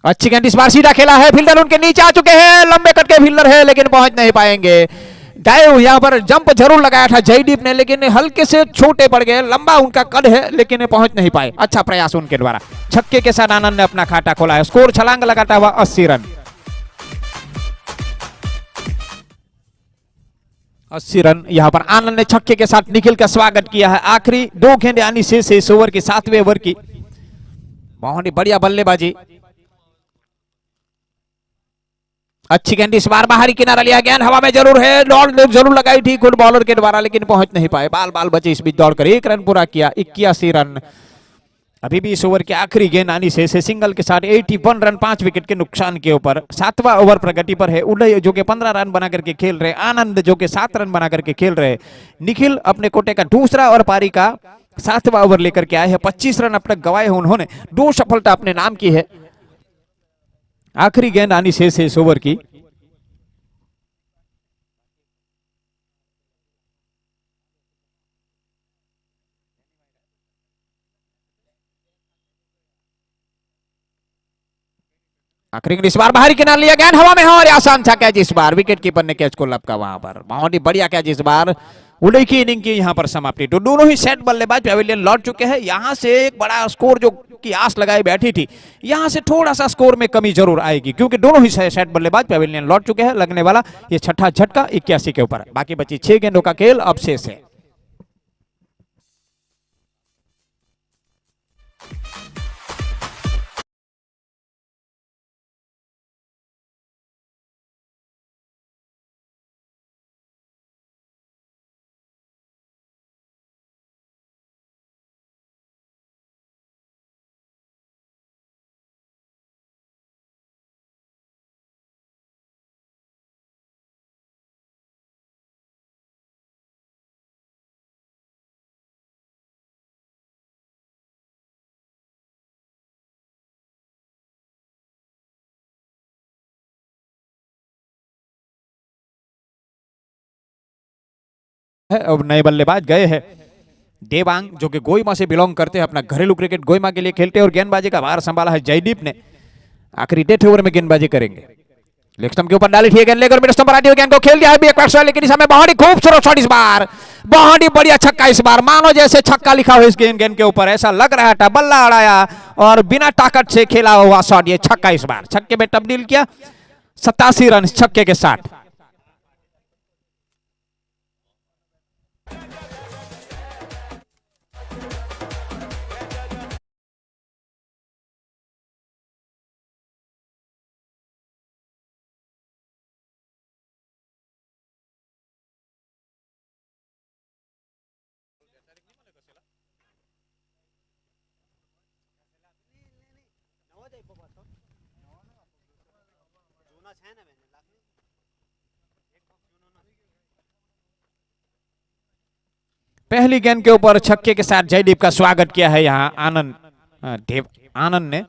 A: अच्छी गेंद इस बार सीधा खेला है, फील्डर उनके नीचे आ चुके हैं, लंबे कट के फील्डर है लेकिन पहुंच नहीं पाएंगे। डाइव यहां पर जंप जरूर लगाया था जयदीप ने लेकिन हल्के से छोटे पड़ गए, लंबा उनका कद है लेकिन पहुंच नहीं पाए। अच्छा प्रयास उनके द्वारा, छक्के के साथ आनंद ने अपना खाता खोला है। स्कोर छलांग लगाता हुआ 80 रन। 80 रन यहां पर आनंद ने छक्के के साथ निखिल का स्वागत किया है। आखिरी 2 गेंद यानी शेष इस ओवर की 7वें ओवर की। बहुत ही बढ़िया बल्लेबाजी, अच्छी गेंद इस बार बाहरी किनारा लिया, गेंद हवा में जरूर है, दौड़ जरूर लगाई थी गुड बॉलर के द्वारा लेकिन पहुंच नहीं पाए। बाल बाल बचे, इस बीच दौड़कर 1 रन पूरा किया, 81 रन। अभी भी इस ओवर की आखिरी गेंद आनी से सिंगल के साथ 81 रन 5 विकेट के नुकसान के ऊपर। 7वां ओवर प्रगति पर है उदय जो कि 15 रन बना करके खेल रहे, आनंद जो कि 7 रन बना करके खेल रहे। निखिल अपने कोटे का दूसरा और पारी का 7वां ओवर लेकर के आए हैं। 25 रन अब तक गवाए हैं उन्होंने, 2 सफलता अपने नाम की है। आखिरी गेंद आनी शेष है इस ओवर की। आखिरी इस बार बाहरी किनारे लिया, गेंद हवा में है और आसान सा कैच इस बार, विकेट कीपर ने कैच को लपका वहां पर। बहुत ही बढ़िया कैच इस बार। उदय की इनिंग की यहां पर समाप्ति। तो दोनों ही सेट बल्लेबाज पेविलियन लौट चुके हैं। यहां से एक बड़ा स्कोर जो की आस लगाई बैठी थी, यहां से थोड़ा सा स्कोर में कमी जरूर आएगी क्योंकि दोनों ही सेट बल्लेबाज पेविलियन लौट चुके हैं। लगने वाला ये छठा झटका 81 के ऊपर। बाकी बची 6 गेंदों का खेल अब शेष है। अब नए बल्लेबाज गए हैं देवांग, जो कि गोइमा से बिलोंग करते हैं, अपना घरेलू क्रिकेट गोइमा के लिए खेलते हैं, और गेंदबाजी का भार संभाला है जयदीप ने। आखिरी डेथ ओवर में गेंदबाजी करेंगे। लेग स्टंप के ऊपर डाली थी गेंद, लेकर मिड स्टंप पर आती हुई गेंद को खेल दिया है एक बार, लेकिन इस समय बहुत ही खूबसूरत शॉट इस बार, बहुत ही बढ़िया छक्का इस बार, मानो जैसे छक्का लिखा हो इस गेंद के ऊपर, ऐसा लग रहा था। बल्ला अड़ाया और बिना ताकत से खेला हुआ शॉट, ये छक्का इस बार छक्के में तब्दील किया। 87 रन छक्के के साथ। पहली गेंद के ऊपर छक्के के साथ जयदीप का स्वागत किया है यहाँ आनंद, देव आनंद ने।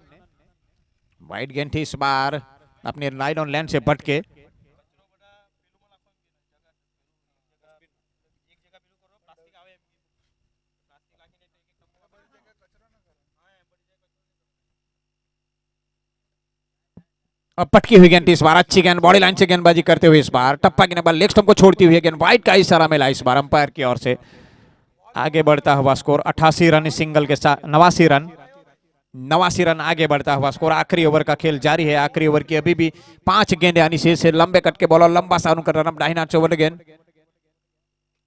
A: वाइड गेंद थी इस बार, अपने लाइन ऑन लैंड से बट के। अब पटकी हुई गेंद इस बार, अच्छी गेंद बॉडी लाइन से गेंदबाजी करते हुए इस बार, टप्पा की नंबर लेग स्टंप को छोड़ती हुई गेंद वाइड का इशारा मिला इस बार अंपायर की ओर से। आगे बढ़ता हुआ स्कोर 88 रन सिंगल के साथ, 89 रन आगे बढ़ता हुआ स्कोर। आखिरी ओवर का खेल जारी है। आखिरी ओवर की अभी भी 5 गेंद यानी से लंबे कट के बॉलर लंबा सा कर रन दाहिना ओवर गेंद।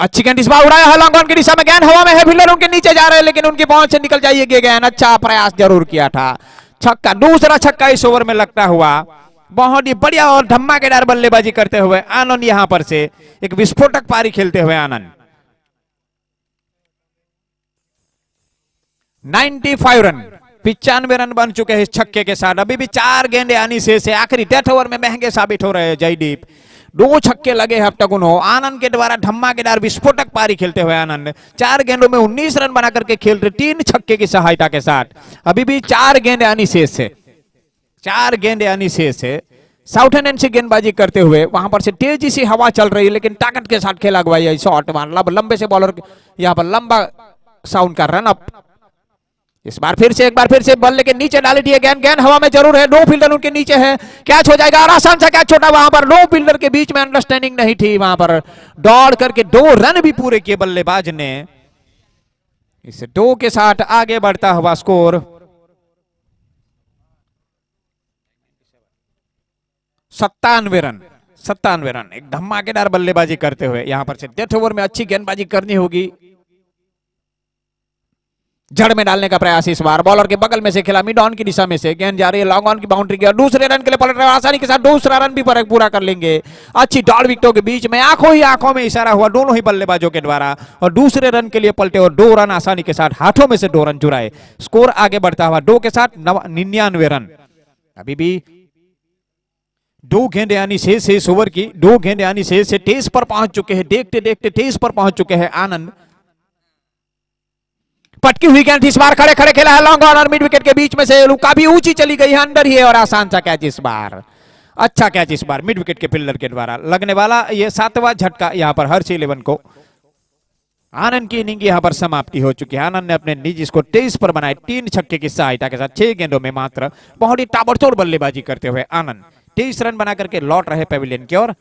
A: अच्छी गेंद इस बार उड़ाया है लॉन्ग ऑन की दिशा में, गेंद हवा में है, फील्डर उनके नीचे जा रहे हैं, लेकिन उनकी पहुंच से निकल जाइए गेंद। अच्छा प्रयास जरूर किया था, छक्का, दूसरा छक्का इस ओवर में लगता हुआ। बहुत ही बढ़िया और धमाकेदार बल्लेबाजी करते हुए आनंद यहां पर से एक विस्फोटक पारी खेलते हुए आनंद। 95 रन, 95 रन बन चुके हैं इस छक्के के साथ। अभी भी 4 गेंदे आनी से आखिरी डेथ ओवर में महंगे साबित हो रहे हैं जयदीप। 2 छक्के लगे हैं अब तक उन्होंने। आनंद के द्वारा धमाकेदार विस्फोटक पारी खेलते हुए आनंद 4 गेंदों में 19 रन बना करके खेल रहे 3 छक्के की सहायता के साथ। अभी भी 4 गेंदे आनी शेष है, 4 गेंदे आनी शेष है। साउथ इंडियन से गेंदबाजी करते हुए वहां पर से तेजी से हवा चल रही है, लेकिन ताकत के साथ खेला गया शॉट, लंबे से बॉलर यहां पर लंबा साउंड का रन अप। इस बार फिर से एक बार फिर से बल्ले के नीचे डाली थी गेंद, गेंद हवा में जरूर है, 2 फील्डर उनके नीचे है, कैच हो जाएगा और आसान सा कैच छोटा, वहां पर 2 फील्डर के बीच में अंडरस्टैंडिंग नहीं थी, वहां पर दौड़ करके 2 रन भी पूरे किए बल्लेबाज ने। इस 2 के साथ आगे बढ़ता हुआ स्कोर 97 रन, 97 रन। एक धमाकेदार बल्लेबाजी करते हुए यहां पर से डेथ ओवर में अच्छी गेंदबाजी करनी होगी। जड़ में डालने का प्रयास इस बार, बॉलर के बगल में से खेला, मिड ऑन की दिशा में से गेंद जा रही है लॉन्ग ऑन की बाउंड्री की और दूसरे रन के लिए पलट रहे हैं, आसानी के साथ दूसरा रन भी पूरा कर लेंगे। अच्छी डॉल विकेटों के बीच में आंखों ही आंखों में इशारा हुआ दोनों ही बल्लेबाजों के द्वारा और दूसरे रन के लिए पलटे और 2 रन आसानी के साथ हाथों में से 2 रन चुराए। स्कोर आगे बढ़ता हुआ 2 के साथ 99 रन। अभी भी 2 गेंदे यानी शेष ओवर की, 2 गेंदे यानी शेष से 23 पर पहुंच चुके हैं, देखते देखते 23 पर पहुंच चुके हैं आनंद। पटकी हुई गेंद इस बार खड़े खड़े खेला है लॉन्ग ऑन और मिड विकेट के बीच में से, काफी ऊंची चली गई है, अंदर ही है और आसान सा कैच इस बार, अच्छा कैच इस बार मिड विकेट के फील्डर के द्वारा लगने वाला। ये 7वां झटका यहां पर हर्ष 11 को। आनंद की इनिंग यहां पर समाप्ति हो चुकी है। आनंद ने अपने निजी स्कोर 23 पर बनाए 3 छक्के की सहायता के साथ 6 गेंदों में मात्र। बहुत ही ताबड़तोड़ बल्लेबाजी करते हुए आनंद 23 रन बना करके लौट रहे पेविलियन की ओर।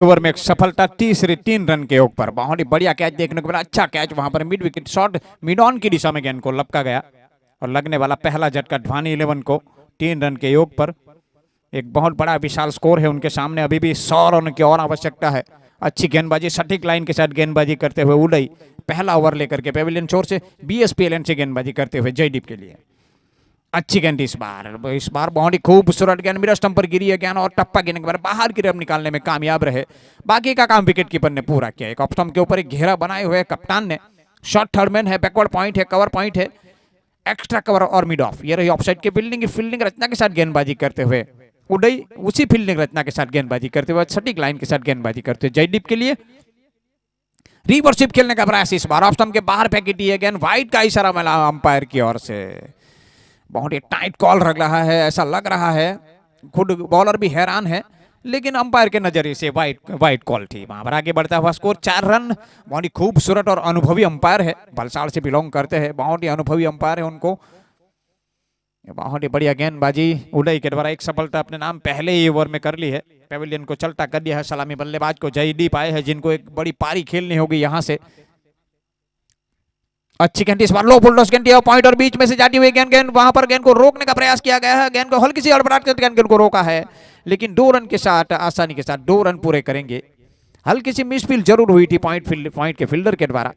A: ओवर में एक सफलता, तीसरे 3 रन के ऊपर। बहुत ही बढ़िया कैच देखने को मिला, अच्छा कैच वहां पर mid wicket shot mid on की दिशा में गेंद को लपका गया और लगने वाला पहला झटका ढवानी 11 को 3 रन के योग पर। एक बहुत बड़ा विशाल स्कोर है उनके सामने, अभी भी 100 रन की और आवश्यकता है। अच्छी गेंदबाजी, सटीक लाइन के साथ गेंदबाजी करते हुए उदय पहला ओवर लेकर के पेविलियन छोर से बीएसपीएल से गेंदबाजी करते हुए जयदीप के लिए। अच्छी गेंद इस बार बहुत ही खूबसूरत गेंद मिड स्टंप पर गिरी है गेंद और टप्पा गिरने के बाद बाहर की तरफ निकालने में कामयाब रहे। बाकी का काम विकेट कीपर ने पूरा किया। एक ऑफ स्टंप के ऊपर एक घेरा बनाए हुए कप्तान ने, शॉर्ट थर्ड मैन है, बैकवर्ड पॉइंट है, कवर पॉइंट है, एक्स्ट्रा कवर और मिड ऑफ। ये रही ऑफसाइड की फील्डिंग रचना के साथ गेंदबाजी करते हुए उदय, उसी फील्डिंग रचना के साथ गेंदबाजी करते हुए सटीक लाइन के साथ गेंदबाजी करते हुए जयदीप के लिए। रिवर्सिप खेलने का प्रयास इस बार ऑफ स्टंप के बाहर फेंकी है गेंद, वाइड का इशारा मिला अंपायर की ओर से। बहुत ही टाइट कॉल लग रहा है, ऐसा लग रहा है खुद बॉलर भी हैरान है, लेकिन अंपायर के नजरिए से वाइड कॉल थी। वहां पर आगे बढ़ता हुआ स्कोर 4 रन। बहुत ही खूबसूरत और अनुभवी अंपायर है, वलसाड़ से बिलोंग करते हैं, बहुत ही अनुभवी अंपायर है उनको। बहुत ही बढ़िया गेंदबाजी उदय के द्वारा, एक सफलता अपने नाम पहले ही ओवर में कर ली है। पेविलियन को चलता कर दिया है। सलामी बल्लेबाज को जयदीप आए हैं, जिनको एक बड़ी पारी खेलनी होगी यहां से। अच्छी गेंद इस बार लो फुलटॉस गेंद पॉइंट और बीच में से जाती हुई गेंद वहां पर गेंद को रोकने का प्रयास किया गया है। गेंद को हल्की सी हड़बड़ाहट कर गेंद को रोका है, लेकिन 2 रन के साथ आसानी के साथ 2 रन पूरे करेंगे। हल्की सी मिसफील्ड जरूर हुई थी पॉइंट के फील्डर के द्वारा,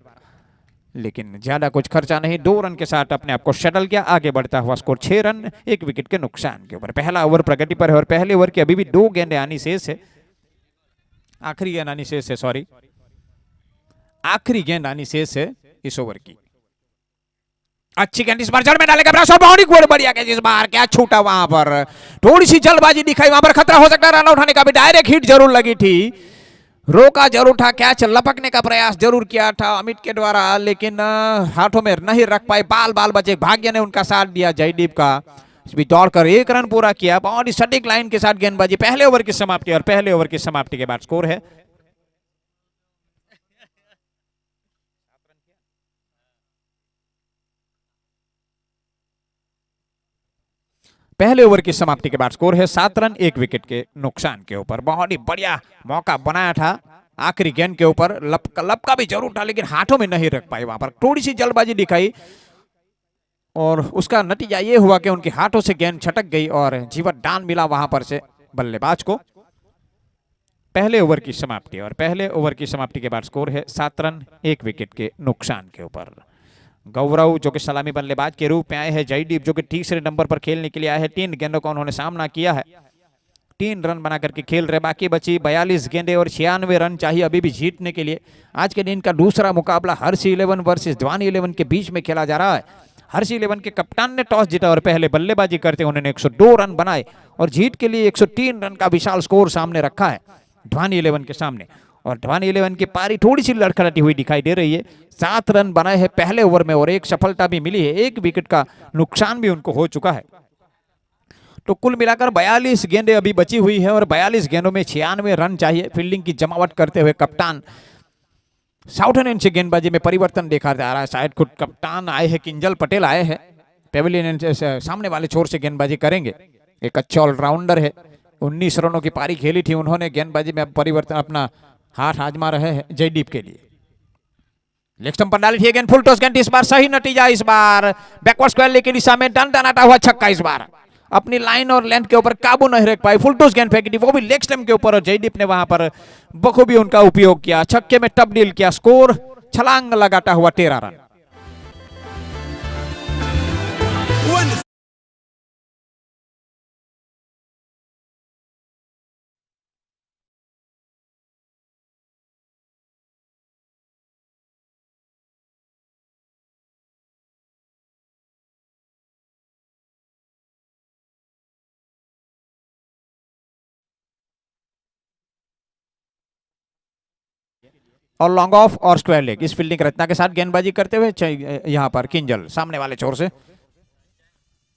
A: लेकिन ज्यादा कुछ खर्चा नहीं। 2 रन के साथ अपने आप को शटल किया। आगे बढ़ता हुआ स्कोर 6 रन 1 विकेट के नुकसान के ऊपर। पहला ओवर प्रगति पर है और पहले ओवर की अभी भी 2 गेंदें आनी शेष है। आखिरी गेंद आनी शेष है, सॉरी, आखिरी गेंद आनी शेष है इस ओवर की। अच्छी गेंद इस बार जड़ में डाले का प्रयास और बाउंड्री को बढ़िया कैच इस बार, क्या छूटा वहां पर, थोड़ी सी जल्दबाजी दिखाई, वहां पर खतरा हो सकता है रन उठाने का भी। डायरेक्ट हिट जरूर लगी थी, रोका जरूर था, कैच लपकने का प्रयास जरूर किया था अमित के द्वारा, लेकिन हाथों में नहीं रख पाए। बाल बचे, भाग्य ने उनका साथ दिया जयदीप का। दौड़कर 1 रन पूरा किया। बहुत ही सटीक लाइन के साथ गेंदबाजी। पहले ओवर की समाप्ति और पहले ओवर की समाप्ति के बाद स्कोर है पहले ओवर की समाप्ति के बाद स्कोर है 7 रन 1 विकेट के नुकसान के ऊपर। बहुत ही बढ़िया मौका बनाया था आखिरी गेंद के ऊपर, लपका भी जरूर था, लेकिन हाथों में नहीं रख पाए। वहां पर थोड़ी सी जल्दबाजी दिखाई और उसका नतीजा ये हुआ कि उनके हाथों से गेंद छटक गई और जीवन दान मिला वहां पर से बल्लेबाज को। पहले ओवर की समाप्ति और पहले ओवर की समाप्ति के बाद स्कोर है 7 रन 1 विकेट के नुकसान के ऊपर। गौरव जो कि सलामी बल्लेबाज के रूप में आए हैं, जयदीप जो कि तीसरे नंबर पर खेलने के लिए आए हैं। 3 गेंदों का उन्होंने सामना किया है, 3 रन बना करके खेल रहे। बाकी बची 42 गेंदें और 96 रन चाहिए अभी भी जीतने के लिए। आज के दिन का दूसरा मुकाबला हर्षी 11 वर्सेस ढवानी 11 के बीच में खेला जा रहा है। हर्षी 11 के कप्तान ने टॉस जीता और पहले बल्लेबाजी करते उन्होंने 102 रन बनाए और जीत के लिए 103 रन का विशाल स्कोर सामने रखा है ढवानी 11 के सामने। और ढवानी 11 की पारी थोड़ी सी लड़खड़ाती हुई दिखाई दे रही है। 7 रन बनाए हैं पहले ओवर में और 1 सफलता भी मिली है, 1 विकेट का नुकसान भी उनको हो चुका है। तो कुल मिलाकर 42 गेंदें अभी बची हुई है और 42 गेंदों में 96 रन चाहिए। फील्डिंग की जमावट करते हुए कप्तान साउथर्न एंड से गेंदबाजी में परिवर्तन देखा जा रहा है। शायद खुद कप्तान आए हैं, किंजल पटेल आए हैं, पेविलियन से सामने वाले छोर से गेंदबाजी करेंगे। एक अच्छा ऑलराउंडर है, 19 रनों की पारी खेली थी उन्होंने। गेंदबाजी में परिवर्तन अपना हाथ आजमा रहे हैं जयदीप के लिए। लेग स्टंप पर डाली थी गेंद, फुल टॉस गेंद इस बार सही नतीजा। इस बार बैकवर्ड स्क्वायर की दिशा में दंडनाटा हुआ छक्का। इस बार अपनी लाइन और लेंथ के ऊपर काबू नहीं रख पाई, फुल टॉस गेंद फेंकी थी वो भी लेग स्टंप के ऊपर और जयदीप ने वहां पर बखूबी उनका उपयोग किया, छक्के में तब्दील किया। स्कोर छलांग लगाता हुआ 13 रन। और लॉन्ग ऑफ और स्क्वायर लेग इस फील्डिंग रचना के साथ गेंदबाजी करते हुए यहां पर किंजल सामने वाले छोर से।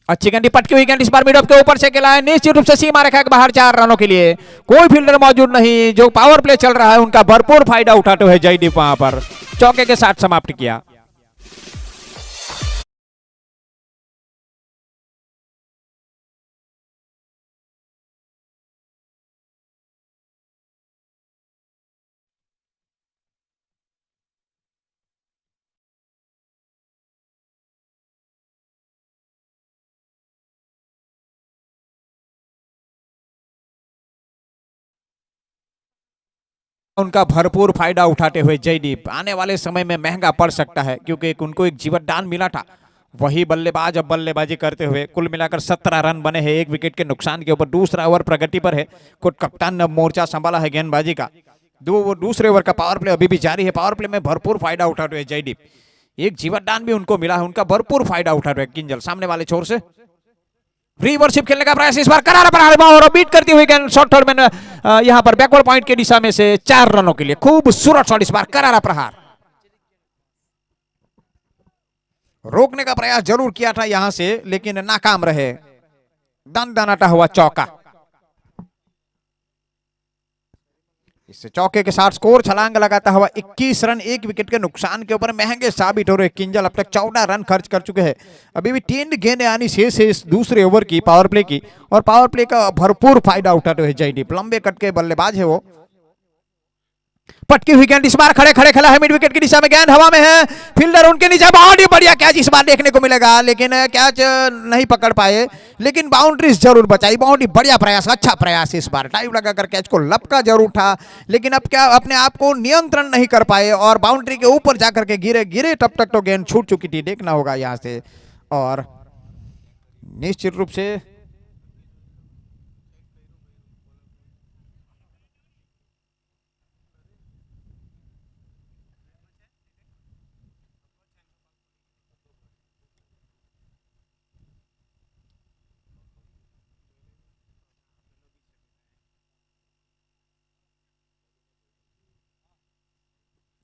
A: अच्छी गेंद पटकी हुई गेंद इस बार मिड ऑफ के ऊपर से खेला है, निश्चित रूप से सीमा रेखा के बाहर 4 रनों के लिए। कोई फील्डर मौजूद नहीं, जो पावर प्ले चल रहा है उनका भरपूर फायदा उठाते हुए जयदीप वहां पर चौके के साथ समाप्त किया। उनका भरपूर फायदा उठाते हुए जयदीप आने वाले समय में महंगा पड़ सकता है, क्योंकि उनको एक जीवनदान मिला था। वही बल्लेबाज अब बल्लेबाजी करते हुए कुल मिलाकर 17 रन बने हैं, 1 विकेट के नुकसान के ऊपर। दूसरा ओवर प्रगति पर है, खुद कप्तान ने मोर्चा संभाला है गेंदबाजी का। दूसरे ओवर का पावर प्ले अभी भी जारी है। पावर प्ले में भरपूर फायदा उठाते हुए जयदीप, एक जीवनदान भी उनको मिला है, उनका भरपूर फायदा उठाते हुए किंजल सामने वाले छोर से रिवर्सिप खेलने का प्रयास, इस बार करारा प्रहार और बीट करती हुई गेंद शॉर्ट थर्ड में यहां पर बैकवर्ड पॉइंट की दिशा में से 4 रनों के लिए खूबसूरत शॉट, इस बार करारा प्रहार। रोकने का प्रयास जरूर किया था यहां से, लेकिन नाकाम रहे। दन दनाता हुआ चौका, इससे चौके के साथ स्कोर छलांग लगाता हुआ 21 रन 1 विकेट के नुकसान के ऊपर महंगे साबित हो रहे किंजल। अब तक 14 रन खर्च कर चुके हैं, अभी भी 3 गेंदें आनी शेष है इस दूसरे ओवर की पावर प्ले की, और पावर प्ले का भरपूर फायदा उठाते हुए जयदीप। लंबे कट के बल्लेबाज है वो। पटकी हुई गेंद इस बार खड़े खड़े खेला है मिड विकेट की दिशा में, गेंद हवा में है, फील्डर उनके नीचे, बहुत ही बढ़िया कैच इस बार देखने को मिलेगा, लेकिन कैच नहीं पकड़ पाए, लेकिन बाउंड्रीज जरूर बचाई। बहुत ही बढ़िया प्रयास, अच्छा प्रयास इस बार, टाइम लगाकर कैच को लपका जरूर था, लेकिन अब क्या अपने आप को नियंत्रण नहीं कर पाए और बाउंड्री के ऊपर जाकर के गिरे तब तक तो गेंद छूट चुकी थी। देखना होगा यहां से, और निश्चित रूप से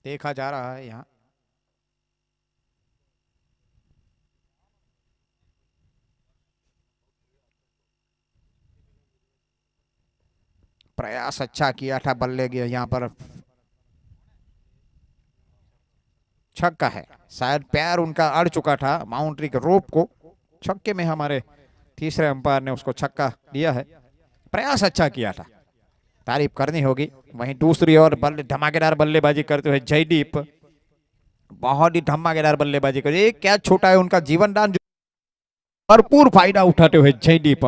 A: देखा जा रहा है यहां। प्रयास अच्छा किया था बल्ले के, यहां पर छक्का है, शायद पैर उनका अड़ चुका था बाउंड्री के रोप को, छक्के में हमारे तीसरे अंपायर ने उसको छक्का दिया है। प्रयास अच्छा किया था, तारीफ करनी होगी। वहीं दूसरी ओर धमाकेदार बल्लेबाजी करते हुए जयदीप, बहुत ही धमाकेदार बल्लेबाजी कर, एक कैच छोटा है उनका जीवनदान, भरपूर फायदा उठाते हुए जयदीप,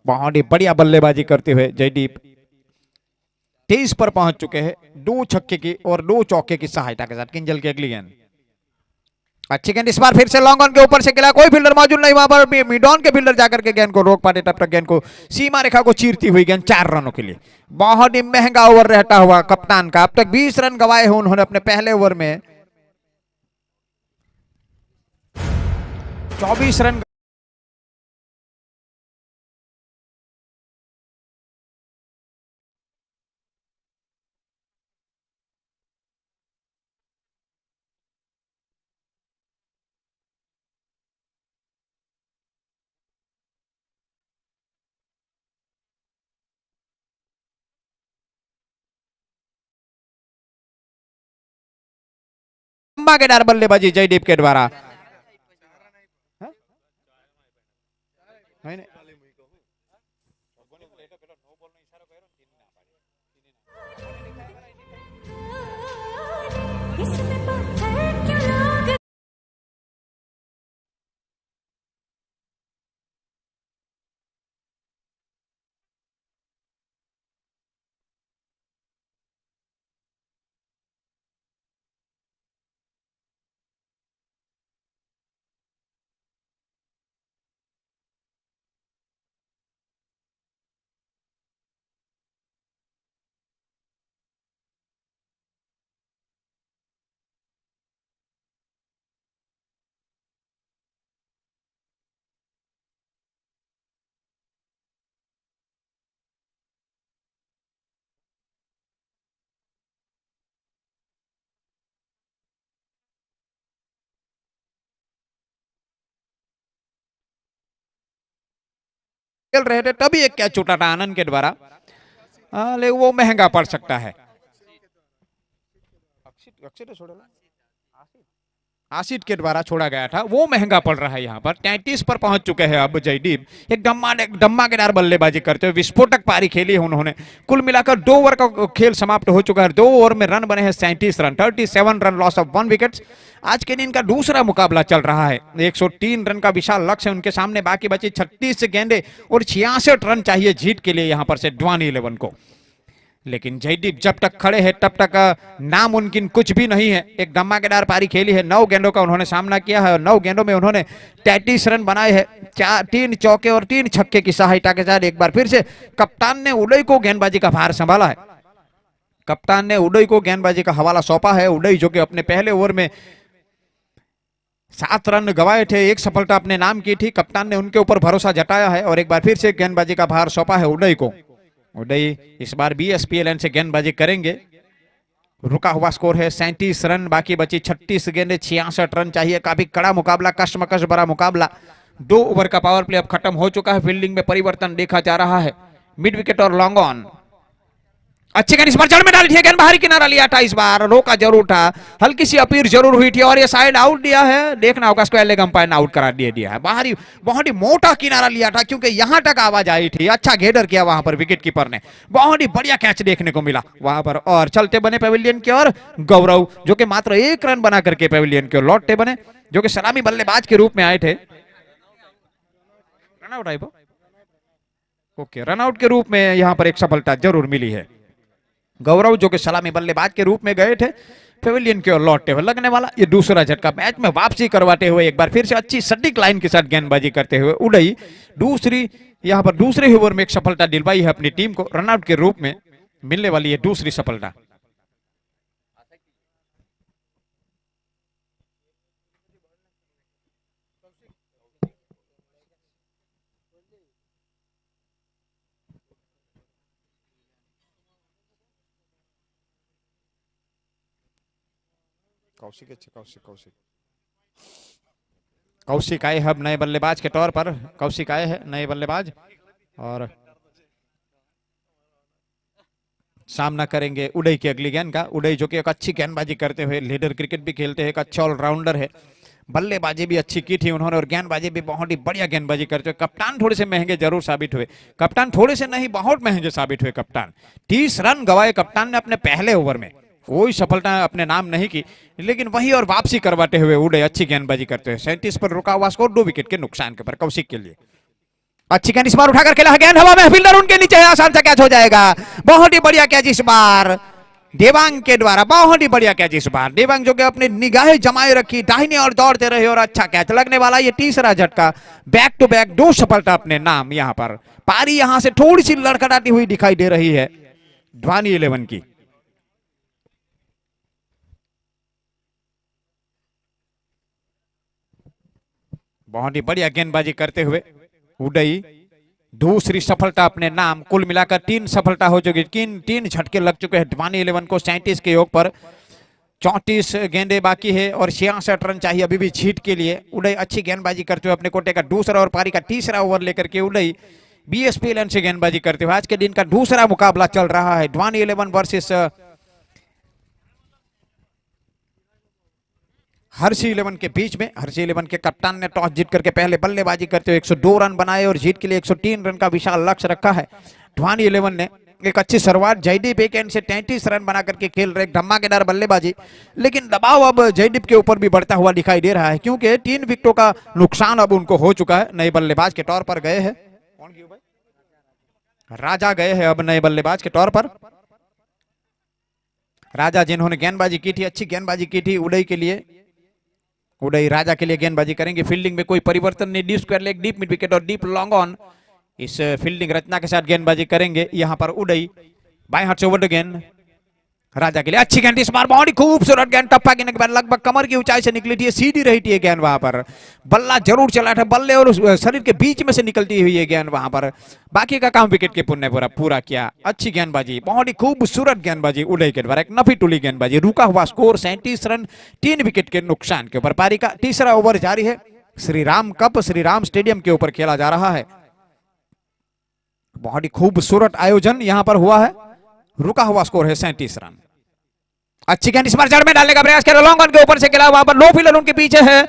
A: बहुत ही बढ़िया बल्लेबाजी करते हुए जयदीप 23 पर पहुंच चुके हैं, 2 छक्के की और 2 चौके की सहायता के साथ। किंजल की अगली गेंद, अच्छी गेंद इस बार फिर से लॉन्ग ऑन के ऊपर से खेला, कोई फील्डर मौजूद नहीं वहां पर, मिड ऑन के फील्डर जाकर के गेंद को रोक पाते, तब तक गेंद को सीमा रेखा को चीरती हुई गेंद 4 रनों के लिए। बहुत ही महंगा ओवर रहता हुआ कप्तान का, अब तक 20 रन गंवाए हैं उन्होंने अपने पहले ओवर में, 24 रन धमाकेदार बल्लेबाजी जयदीप के द्वारा। खेल रहे थे तभी एक कैच छूटा था आनंद के द्वारा, लेकिन वो महंगा पड़ सकता है। आसिफ के द्वारा छोड़ा गया था, वो महंगा पड़ रहा है। यहाँ पर 33 पर पहुंच चुके हैं अब जयदीप, एक धमाकेदार बल्लेबाजी करते हुए विस्फोटक पारी खेली है उन्होंने। कुल मिलाकर 2 ओवर का खेल समाप्त हो चुका है, 2 ओवर में रन बने हैं 37 run, 37 run, loss of 1 wicket. आज के दिन का दूसरा मुकाबला चल रहा है, 103 रन का विशाल लक्ष्य है उनके सामने, बाकी बची 36 गेंदे और 66 रन चाहिए जीत के लिए यहाँ पर से ड्वानी 11 को। लेकिन जयदीप जब तक खड़े हैं तब तक नामुमकिन कुछ भी नहीं है। एक धमाकेदार पारी खेली है, 9 गेंदों का उन्होंने सामना किया है और 9 गेंदों में उन्होंने 33 रन बनाए हैं। 3 चौके और 3 छक्के की सहायता के साथ एक बार फिर से कप्तान ने उदय को गेंदबाजी का भार संभाला है। कप्तान ने उदय को गेंदबाजी का हवाला सौंपा है। उदय जो कि अपने पहले ओवर में 7 रन गंवाए थे, एक सफलता अपने नाम की थी। कप्तान ने उनके ऊपर भरोसा जताया है और एक बार फिर से गेंदबाजी का भार सौंपा है उदय को। उदय इस बार BSPLN से गेंदबाजी करेंगे। रुका हुआ स्कोर है 37 रन, बाकी बची 36 गेंदें, 66 रन चाहिए। काफी कड़ा मुकाबला, कशमकश भरा मुकाबला। 2 ओवर का पावर प्ले अब खत्म हो चुका है। फील्डिंग में परिवर्तन देखा जा रहा है। मिड विकेट और लॉन्ग ऑन। अच्छी गेंद इस बार जड़ में डाली थी, गेंद बाहरी किनारा लिया था, इस बार रोका जरूर था, हल्की सी अपील जरूर हुई थी और ये साइड आउट दिया है। देखना होगा स्क्वायर लेग अंपायर ने आउट करा दिया है। बाहरी बहुत ही मोटा किनारा लिया था क्योंकि यहां तक आवाज आई थी। अच्छा घेडर किया वहां पर विकेट कीपर ने, बहुत ही बढ़िया कैच देखने को मिला वहां पर। और चलते बने पेविलियन की ओर गौरव, जो कि मात्र 1 रन बना करके पेविलियन की ओर लौटते बने, जो कि सलामी बल्लेबाज के रूप में आए थे। रनआउट आई वो, ओके, रनआउट के रूप में यहां पर एक सफलता जरूर मिली है। गौरव जो कि सलामी बल्लेबाज के रूप में गए थे, पेविलियन की ओर लौटते हुए लगने वाला ये दूसरा झटका। मैच में वापसी करवाते हुए एक बार फिर से अच्छी सटीक लाइन के साथ गेंदबाजी करते हुए उदय यहां पर दूसरे ही ओवर में एक सफलता दिलवाई है अपनी टीम को। रनआउट के रूप में मिलने वाली है दूसरी सफलता। कौशिक आए अब नए बल्लेबाज के तौर पर। कौशिक आए हैं नए बल्लेबाज और सामना करेंगे उदय की अगली गेंद का। उदय जो कि एक अच्छी गेंदबाजी करते हुए लीडर क्रिकेट भी खेलते हैं, एक अच्छा ऑलराउंडर है। बल्लेबाजी भी अच्छी की थी उन्होंने और गेंदबाजी भी बहुत ही बढ़िया गेंदबाजी करते हुए। कप्तान थोड़े से महंगे जरूर साबित हुए, कप्तान थोड़े से नहीं बहुत महंगे साबित हुए कप्तान। 30 रन गवाए कप्तान ने अपने पहले ओवर में, कोई सफलता अपने नाम नहीं की, लेकिन वही और वापसी करवाते हुए उदय अच्छी गेंदबाजी करते हुए। 37 पर रुका हुआ स्कोर 2 विकेट के नुकसान के पर कौशिक के लिए। अच्छी गेंद इस बार उठाकर खेला, गेंद हवा में, फील्डर उनके नीचे है, आसान सा कैच हो जाएगा। बहुत ही बढ़िया कैच इस बार देवांग के द्वारा, बहुत ही बढ़िया कैच इस बार। देवांग जो कि अपनी निगाहें जमाए रखी, दाहिने और दौड़ते रहे और अच्छा कैच लगने वाला ये तीसरा झटका। बैक टू बैक 2 सफलता अपने नाम। यहां पर पारी यहां से थोड़ी सी लड़खड़ाती हुई दिखाई दे रही है ध्वनि 11 की। बहुत ही बढ़िया गेंदबाजी करते हुए उदय दूसरी सफलता अपने नाम। कुल मिलाकर 3 सफलता हो चुकी, 3 झटके लग चुके हैं ध्वनि 11 को 37 के योग पर। 34 गेंदे बाकी है और 66 रन चाहिए अभी भी जीत के लिए। उदय अच्छी गेंदबाजी करते हुए अपने कोटे का दूसरा और पारी का तीसरा ओवर लेकर के उदय BSPLN से गेंदबाजी करते हुए आज के दिन का दूसरा मुकाबला चल रहा है ध्वनि 11 वर्सेस हर्षी 11 के बीच में। हर्षी 11 के कप्तान ने टॉस जीत करके पहले बल्लेबाजी करते हुए 102 रन बनाए और जीत के लिए 103 रन का विशाल लक्ष्य रखा है। ध्वनि 11 ने एक अच्छी शुरुआत, जयदीप एक एंड से 33 रन बना करके खेल रहे, धमाकेदार बल्लेबाजी, लेकिन दबाव अब जयदीप के ऊपर भी बढ़ता हुआ दिखाई दे रहा है क्योंकि 3 विकेटों का नुकसान अब उनको हो चुका है। नए बल्लेबाज के तौर पर गए हैं, राजा गए हैं अब नए बल्लेबाज के तौर पर। राजा जिन्होंने गेंदबाजी की थी, अच्छी गेंदबाजी की थी उदय के लिए, उदय राजा के लिए गेंदबाजी करेंगे। फील्डिंग में कोई परिवर्तन नहीं, deep square leg, deep mid wicket और डीप लॉन्ग ऑन, इस फील्डिंग रचना के साथ गेंदबाजी करेंगे यहां पर उदय। बाएं हाथ से ओवर द गेंद राजा के लिए, अच्छी गेंद इस बार, बहुत ही खूबसूरत गेंद, टप्पा गिरने के बाद लगभग कमर की ऊंचाई से निकली थी, सीधी रही थी गेंद वहां पर। बल्ला जरूर चला था, बल्ले और शरीर के बीच में से निकलती हुई ये गेंद वहां पर। बाकी का काम विकेट के पुण्य पूरा किया। अच्छी गेंदबाजी, बहुत ही खूबसूरत गेंदबाजी उदय के द्वारा, एक नफी टुली गेंदबाजी। रुका हुआ स्कोर 37 रन 3 विकेट के नुकसान के ऊपर। पारी का तीसरा ओवर जारी है। श्री राम कप श्री राम स्टेडियम के ऊपर खेला जा रहा है। बहुत ही खूबसूरत आयोजन यहां पर हुआ है। रुका हुआ स्कोर है 37 रन। अच्छी गेंद इस बार जड़ में डालने का प्रयास किया, लॉन्ग ऑन के ऊपर से खेला, वहां पर लो फील्डर उनके पीछे है,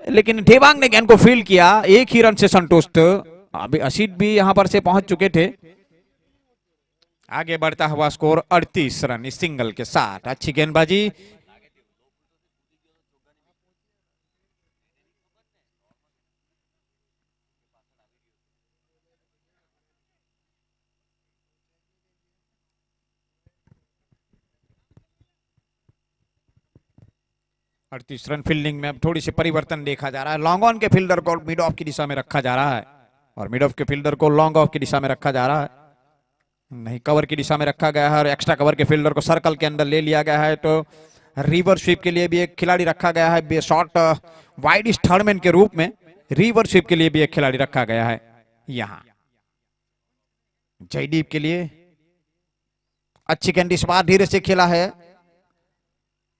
A: लेकिन देवांग ने गेंद को फील्ड किया, एक ही रन से संतुष्ट। अभी असीत भी यहां पर से पहुंच चुके थे। आगे बढ़ता हुआ स्कोर 38 रन इस सिंगल के साथ। अच्छी गेंदबाजी, 38 रन। फील्डिंग में अब थोड़ी सी परिवर्तन देखा जा रहा है। लॉन्ग ऑन के फील्डर को मिड ऑफ की दिशा में रखा जा रहा है और मिड ऑफ के फील्डर को लॉन्ग ऑफ की दिशा में रखा जा रहा है, नहीं कवर की दिशा में रखा गया है और एक्स्ट्रा कवर के फील्डर को सर्कल के अंदर ले लिया गया है। तो रिवर स्वीप के लिए भी एक खिलाड़ी रखा गया है, शॉर्ट वाइड थर्डमैन के रूप में रिवर स्वीप के लिए भी एक खिलाड़ी रखा गया है। यहां जयदीप के लिए अच्छी गेंद इस बार धीरे से खेला है,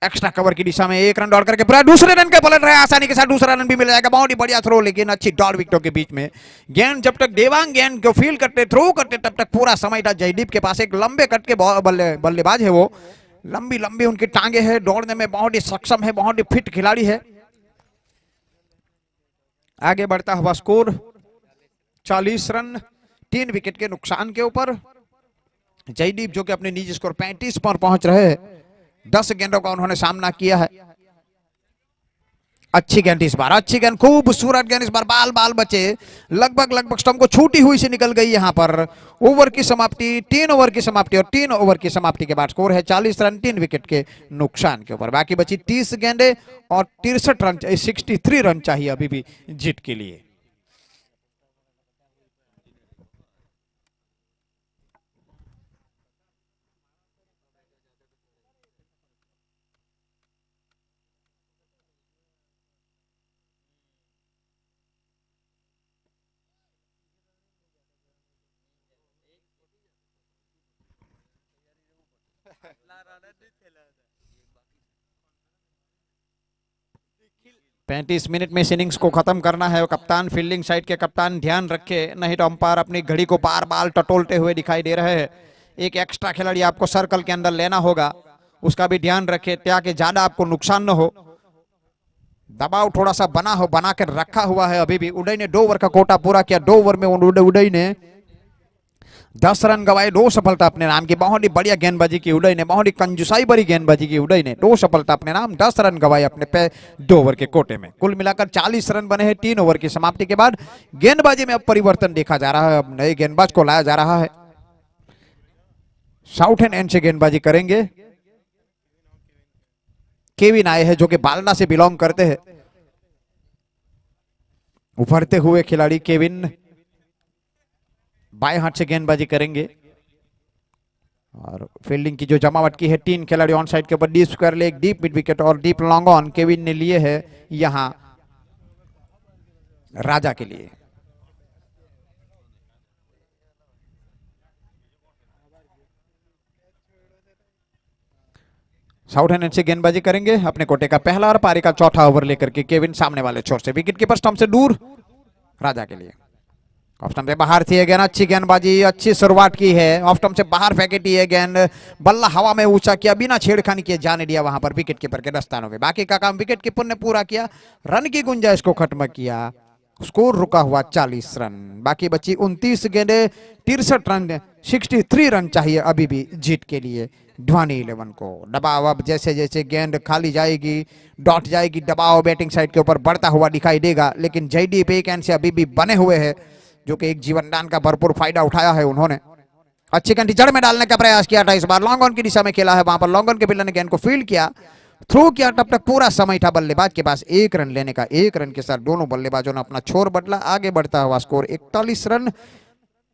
A: एक्स्ट्रा कवर की दिशा में एक रन दौड़ करके पूरा दूसरे रन के पलट रहे हैं, आसानी के साथ दूसरा रन भी मिल जाएगा। बहुत ही बढ़िया थ्रो, लेकिन अच्छी डॉट विकेटों के बीच में गेंद जब तक देवांग गेंद को फील करते थ्रो करते तब तक पूरा समय था जयदीप के पास। एक लंबे कट के बल्लेबाज है वो, लंबी लंबी उनकी टांगे हैं, दौड़ने में बहुत ही सक्षम है, बहुत ही फिट खिलाड़ी है। आगे बढ़ता हुआ स्कोर 40 रन 3 विकेट के नुकसान के ऊपर। जयदीप जो कि अपने निजी स्कोर 35 पर पहुंच रहे हैं, 10 गेंदों का उन्होंने सामना किया है। अच्छी गेंद इस बार, अच्छी गेंद, खूबसूरत गेंद इस बार, बाल बाल बचे, लगभग स्टंप को छूटी हुई से निकल गई। यहां पर ओवर की समाप्ति, 3 ओवर की समाप्ति और 3 ओवर की समाप्ति के बाद स्कोर है 40 रन 3 विकेट के नुकसान के ऊपर। बाकी बची 30 गेंदें और 63 रन, 63 रन चाहिए अभी भी जीत के लिए। पैंतीस मिनट में इस इनिंग्स को खत्म करना है। कप्तान, फील्डिंग साइड के कप्तान ध्यान रखे, नहीं तो अंपायर अपनी घड़ी को बार बार टटोलते हुए दिखाई दे रहे हैं। एक एक्स्ट्रा खिलाड़ी आपको सर्कल के अंदर लेना होगा, उसका भी ध्यान रखे ताकि ज्यादा आपको नुकसान न हो। दबाव थोड़ा सा बना कर रखा हुआ है अभी भी। उदय ने 2 ओवर का कोटा पूरा किया, 2 ओवर में उदय ने 10 रन गवाए, 2 सफलता अपने नाम की। बहुत ही बढ़िया गेंदबाजी की उदय ने, बहुत ही कंजूसाई भरी गेंदबाजी की उदय ने, 2 सफलता अपने नाम, 10 रन गवाए अपने पे 2 ओवर के कोटे में। कुल मिलाकर 40 रन बने हैं 3 ओवर की समाप्ति के बाद। गेंदबाजी में अब परिवर्तन देखा जा रहा है, अब नए गेंदबाज को लाया जा रहा है। साउथ एंड से गेंदबाजी करेंगे केविन आए हैं, जो कि बालडा से बिलोंग करते हैं। उभरते हुए खिलाड़ी केविन बाएं हाथ से गेंदबाजी करेंगे और फील्डिंग की जो जमावट की है, 3 खिलाड़ी ऑन साइड के ऊपर, deep square leg, deep mid wicket और डीप लॉन्ग ऑन केविन ने लिए है यहां राजा के लिए। साउथ एंड से गेंदबाजी करेंगे अपने कोटे का पहला और पारी का चौथा ओवर लेकर के केविन सामने वाले छोर से, विकेट कीपर स्टंप से दूर राजा के लिए। ऑफ स्टंप से बाहर थी गेंद, अच्छी गेंदबाजी, अच्छी शुरुआत की है। ऑफ स्टंप से बाहर फेंकी थी गेंद, बल्ला हवा में ऊंचा किया, बिना छेड़खानी किए जाने दिया वहां पर विकेट कीपर के दस्तानों में। बाकी का काम विकेट कीपर ने पूरा किया, रन की गुंजाइश को खत्म किया। स्कोर रुका हुआ 40 रन, बाकी बची 29 गेंदें, 63 रन, 63 रन चाहिए अभी भी जीत के लिए ध्वनि 11 को। दबाव अब जैसे जैसे गेंद खाली जाएगी, डॉट जाएगी, दबाव बैटिंग साइड के ऊपर बढ़ता हुआ दिखाई देगा। लेकिन जयदीप एक एंड से अभी भी बने हुए हैं, जो कि एक जीवनदान का भरपूर फायदा उठाया है उन्होंने। अच्छी गेंद जड़ में डालने का प्रयास किया था, इस बार लॉन्ग ऑन की दिशा में खेला है, वहां पर लॉन्ग ऑन के फील्डर ने गेंद को फील्ड किया, थ्रो किया। तब तक पूरा समय था बल्लेबाज के पास 1 रन लेने का। 1 रन के साथ दोनों बल्लेबाजों ने अपना छोर बदला। आगे बढ़ता हुआ स्कोर 41 रन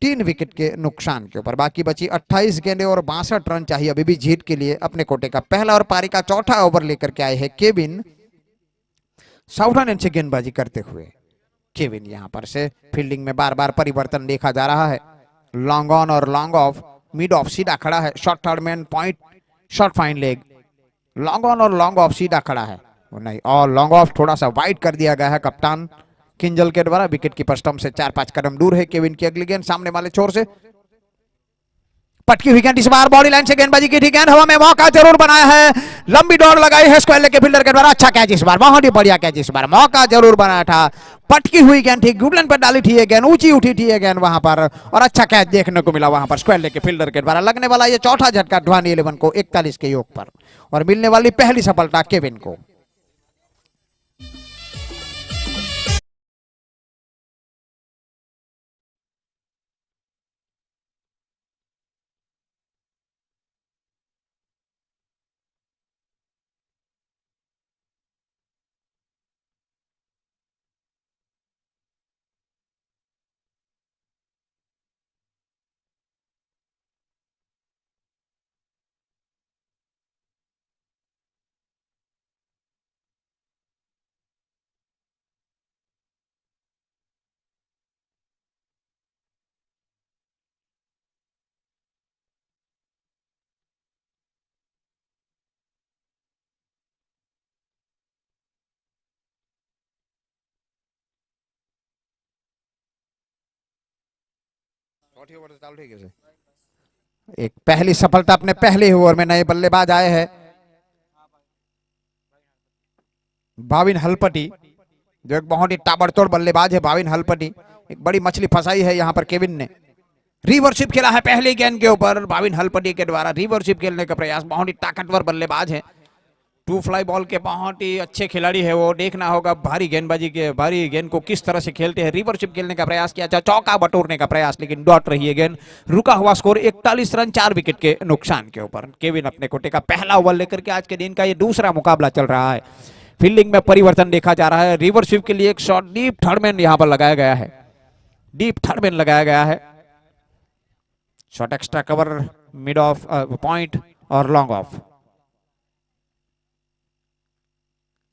A: 3 विकेट के नुकसान के ऊपर। बाकी बची 28 गेंदें और 62 रन चाहिए अभी भी जीत के लिए अपने कोटे का पहला और पारी का चौथा ओवर लेकर के आए हैं केविन, साउथर्न एंड से गेंदबाजी करते हुए। केविन यहां पर से फील्डिंग में बार बार परिवर्तन देखा जा रहा है। लॉन्ग ऑन और लॉन्ग ऑफ, मिड ऑफ सीधा खड़ा है, short third man point, short fine leg. Long on और लॉन्ग ऑफ सीधा खड़ा है नहीं, और लॉन्ग ऑफ थोड़ा सा वाइड कर दिया गया है कप्तान किंजल के द्वारा। विकेट कीपर स्टंप से 4-5 कदम दूर है। केविन की अगली गेंद सामने वाले छोर से पटकी हुई गेंद, इस बार बॉडी लाइन से गेंदबाजी की थी, गेंद हवा में, मौका जरूर बनाया है, लंबी दौड़ लगाई है स्क्वायर लेग के फील्डर के द्वारा। अच्छा कैच इस बार, बहुत ही बढ़िया कैच इस बार, मौका जरूर बनाया था। पटकी हुई गेंद थी, गुडलैंड पर डाली थी ये गेंद, ऊंची उठी थी ये गेंद वहां पर, और अच्छा कैच देखने को मिला वहां पर स्क्वायर लेग के फील्डर के द्वारा। लगने वाला ये चौथा झटका ध्वनि 11 को 41 के योग पर, और मिलने वाली पहली सफलता केविन को। एक पहली सफलता अपने पहले ओवर में नए बल्लेबाज आए हैं भाविन हलपटी, जो एक बहुत ही ताबड़तोड़ बल्लेबाज है। भाविन हलपटी एक बड़ी मछली फंसाई है यहाँ पर केविन ने। रिवर्सिप खेला है पहले गेंद के ऊपर, भाविन हलपटी के द्वारा रिवर्सिप खेलने का प्रयास। बहुत ही ताकतवर बल्लेबाज है, टू फ्लाई बॉल के बहुत ही अच्छे खिलाड़ी है वो। देखना होगा भारी गेंदबाजी के, भारी गेंद को किस तरह से खेलते हैं। रिवर्सिप खेलने का प्रयास किया, चौका बटोरने का प्रयास, लेकिन डॉट रही है गेंद। रुका हुआ स्कोर 41 रन 4 विकेट के नुकसान के ऊपर। केविन अपने कोटे का पहला ओवर लेकर के आज के दिन का ये दूसरा मुकाबला चल रहा है। फील्डिंग में परिवर्तन देखा जा रहा है। रिवर्स स्वीप के लिए एक शॉट डीप थर्ड मैन यहां पर लगाया गया है, डीप थर्ड मैन लगाया गया है। Shot extra cover, mid of point और लॉन्ग ऑफ।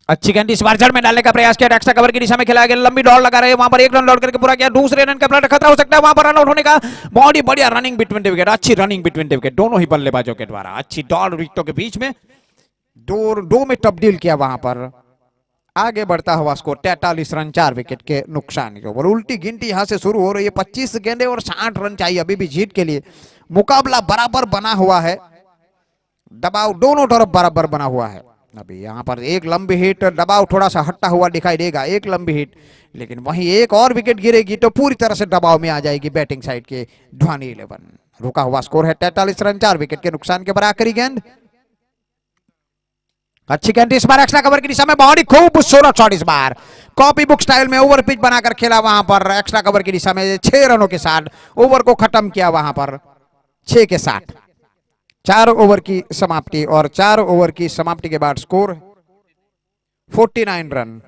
A: अच्छी गेंद इस बार जड़ में डालने का प्रयास किया, एक्स्ट्रा कवर की दिशा में खिलाया गया। लंबी दौड़ लगा रहे हैं वहां पर, एक रन लौट करके पूरा किया। दूसरे रन का खतरा हो सकता है वहां पर रन आउट होने का। बहुत ही बढ़िया रनिंग बिटवीन द विकेट, अच्छी रनिंग बिटवीन द विकेट दोनों ही बल्लेबाजों के द्वारा। अच्छी दौड़ विकेटों के बीच में, दो में तब्दील किया वहां पर। आगे बढ़ता हुआ स्कोर 43 रन 4 विकेट के नुकसान के ऊपर। उल्टी गिनती यहां से शुरू हो रही है। 25 गेंदें और 60 रन चाहिए अभी भी जीत के लिए। मुकाबला बराबर बना हुआ है, दबाव दोनों तरफ बराबर बना हुआ है। अभी यहां पर एक लंबी हिट, दबाव थोड़ा सा हटता हुआ दिखाई देगा, एक लंबी हिट, लेकिन वहीं एक और विकेट गिरेगी तो पूरी तरह से दबाव में आ जाएगी बैटिंग साइड के ध्वनि 11। रुका हुआ स्कोर है 43 रन 4 विकेट के नुकसान के ऊपर। आखिरी गेंद, अच्छी गेंद इस बार एक्स्ट्रा कवर की दिशा में। बहुत ही खूबसूरत शॉट इस बार, कॉपी बुक स्टाइल में ओवर पिच बनाकर खेला वहां पर एक्स्ट्रा कवर की दिशा में। 6 रनों के साथ ओवर को खत्म किया वहां पर 6 के साथ। 4 ओवर की समाप्ति, और 4 ओवर की समाप्ति के बाद स्कोर 49 रन।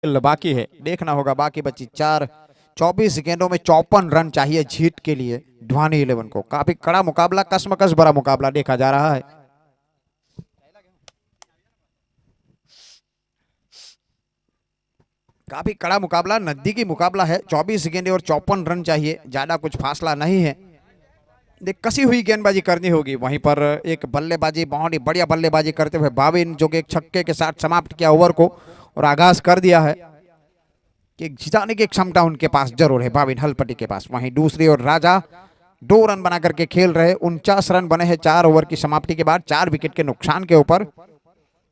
A: बाकी है, देखना होगा बाकी बची 24 गेंदों में 54 रन चाहिए जीत के लिए ध्वनि 11 को। काफी कड़ा मुकाबला, कसमकस भरा मुकाबला देखा जा रहा है। काफी कड़ा मुकाबला, नजदीकी मुकाबला है। 24 गेंदें और 54 रन चाहिए, ज्यादा कुछ फासला नहीं है। देख कसी हुई गेंदबाजी करनी होगी। वहीं पर एक बल्लेबाजी, बहुत ही बढ़िया बल्लेबाजी करते हुए भाविन, जो कि एक छक्के के साथ समाप्त किया ओवर को और आगाज कर दिया है कि जिताने की क्षमता उनके पास जरूर है भाविन हलपटी के पास। वहीं दूसरी ओर राजा 2 रन बना करके खेल रहे। 49 रन बने हैं 4 ओवर की समाप्ति के बाद, 4 विकेट के नुकसान के ऊपर।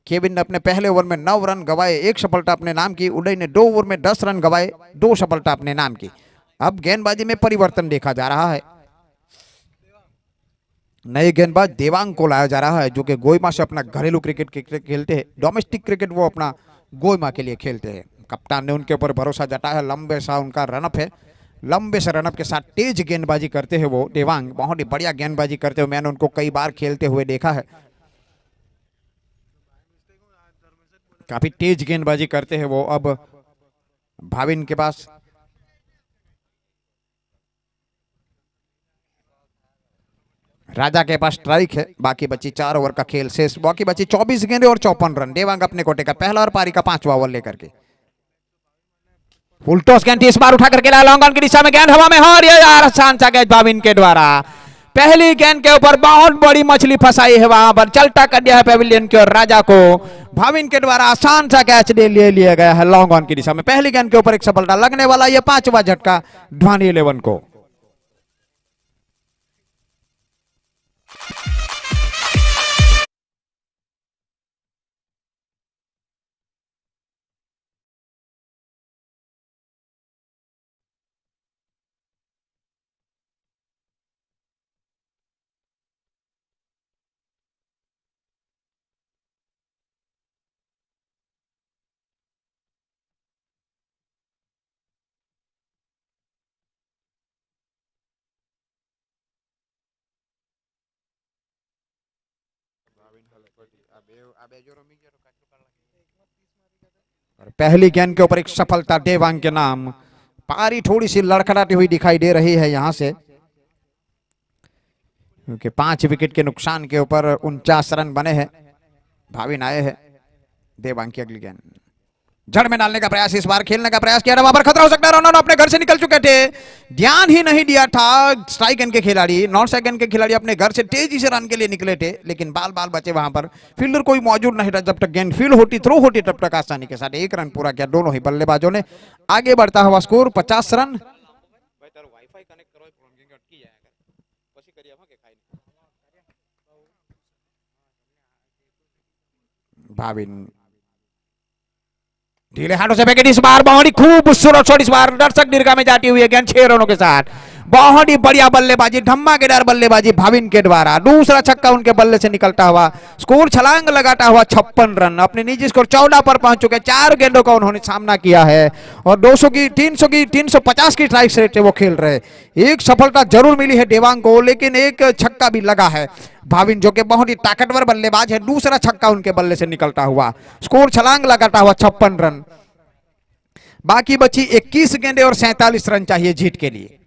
A: केविन ने अपने पहले ओवर में 9 रन गवाए, 1 सफलता अपने नाम की। उदय ने 2 ओवर में 10 रन गवाए, 2 सफलता अपने नाम की। अब गेंदबाजी में परिवर्तन देखा जा रहा है। नए गेंदबाज देवांग को लाया जा रहा है, जो कि गोइमा से अपना घरेलू क्रिकेट खेलते हैं। डोमेस्टिक क्रिकेट वो अपना गोइमा के लिए खेलते हैं। कप्तान ने उनके ऊपर भरोसा जताया है। लंबे सा उनका रनअप है, लंबे से रनअप के साथ तेज गेंदबाजी करते हैं वो देवांग। बहुत ही बढ़िया गेंदबाजी करते हुए मैंने उनको कई बार खेलते हुए देखा है। काफी तेज गेंदबाजी करते हैं वो। अब भाविन के पास राजा के पास स्ट्राइक है। बाकी बची 4 ओवर का खेल शेष। बाकी बची 24 गेंदें और 54 रन। देवांग अपने कोटे का पहला और पारी का 5वां ओवर लेकर के। फुल टॉस गेंद इस बार उठा करके लॉन्ग ऑन की दिशा में, गेंद हवा में और ये यार आसान सा कैच भाविन के द्वारा। पहली गेंद के ऊपर बहुत बड़ी मछली फंसाई है, वहां पर चलता कर दिया है पेविलियन की और राजा को भाविन के द्वारा आसान सा कैच ले लिया गया है लॉन्ग ऑन की दिशा में। पहली गेंद के ऊपर एक सफलता, लगने वाला यह 5वां झटका ध्वनि 11 को। और पहली गेंद के ऊपर एक सफलता देवांग के नाम। पारी थोड़ी सी लड़खड़ाती हुई दिखाई दे रही है यहां से, क्योंकि 5 विकेट के नुकसान के ऊपर 49 रन बने हैं। भाविन आए हैं। देवांग की अगली गेंद जड़ में डालने का प्रयास, इस बार खेलने का प्रयास किया, वहां पर खतरा हो सकता है। रनर अपने घर से निकल चुके थे, ध्यान ही नहीं दिया था स्ट्राइक एंड के खिलाड़ी, नॉन स्ट्राइक एंड के खिलाड़ी अपने घर से तेजी से रन के लिए निकले थे, लेकिन बाल बाल बचे वहां पर। फील्डर कोई मौजूद नहीं था, जब तक गेंद फील्ड होती थ्रो होती तब तक आसानी के साथ 1 रन पूरा किया दोनों ही बल्लेबाजों ने। आगे बढ़ता हुआ स्कोर 50 रन। भाविन ढीले हाथों से विकेट, इस बार बहुत ही खूबसूरत शॉट, इस बार दर्शक दीर्घा में जाती हुई गेंद 6 रनों के साथ। बहुत ही बढ़िया बल्लेबाजी, धमाकेदार बल्लेबाजी भाविन के द्वारा। दूसरा छक्का उनके बल्ले से निकलता हुआ, स्कोर छलांग लगाता हुआ 56 रन, अपने निजी स्कोर 14 पर पहुंच चुके। 4 गेंदों का उन्होंने सामना किया है और 200 की 300 की 350 की स्ट्राइक रेट से वो खेल रहे। एक सफलता जरूर मिली है देवांग को, लेकिन एक छक्का भी लगा है। भाविन जो कि बहुत ही ताकतवर बल्लेबाज है, दूसरा छक्का उनके बल्ले से निकलता हुआ, स्कोर छलांग लगाता हुआ 56 रन। बाकी बची 21 गेंदें और 47 रन चाहिए जीत के लिए।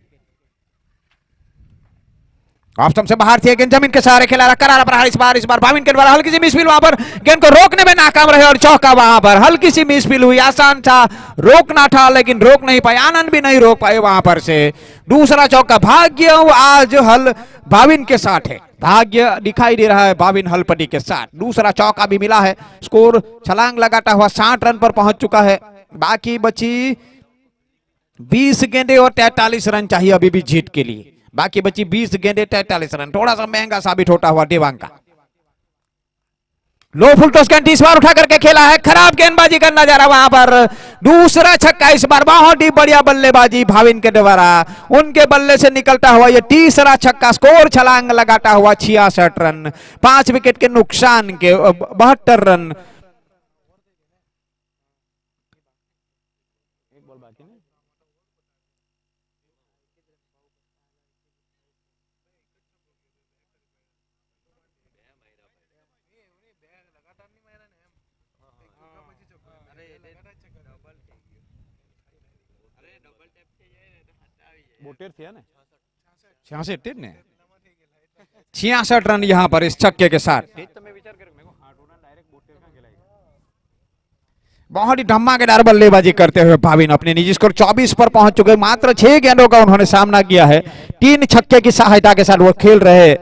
A: ऑफ स्टंप से बाहर थी गेंद, जमीन के सहारे खेला रहा, करारा प्रहार इस बार भाविन के द्वारा हल्की सी मिसफील, वहां पर गेंद को रोकने में नाकाम रहे और चौका, वहां पर हल्की सी मिसफील हुई। आसान था रोकना था, लेकिन रोक नहीं पाए, आनंद भी नहीं रोक पाए वहां पर से। दूसरा चौका, भाग्य आज हल भाविन के साथ है, भाग्य दिखाई दे रहा है भाविन हलपति के साथ। दूसरा चौका भी मिला है, स्कोर छलांग लगाता हुआ 60 रन पर पहुंच चुका है। बाकी बची 20 गेंदे और 43 रन चाहिए अभी भी जीत के लिए। बाकी बची 20 गेंदे 43 रन, थोड़ा सा महंगा साबित होता हुआ देवांग का। लो फुल टॉस गेंद इस बार उठा करके खेला है, खराब गेंदबाजी का नजारा वहां पर। दूसरा छक्का इस बार, बहुत ही बढ़िया बल्लेबाजी भाविन के द्वारा, उनके बल्ले से निकलता हुआ यह तीसरा छक्का, स्कोर छलांग लगाता हुआ 66 रन, 5 विकेट के नुकसान के 72 रन। छियासठ ने 66 रन यहां पर इस छक्के के साथ। बहुत ही धमाकेदार बल्लेबाजी करते हुए भाविन अपने निजी स्कोर 24 पर पहुंच चुके। मात्र 6 गेंदों का उन्होंने सामना किया है, 3 छक्के की सहायता के साथ वो खेल रहे।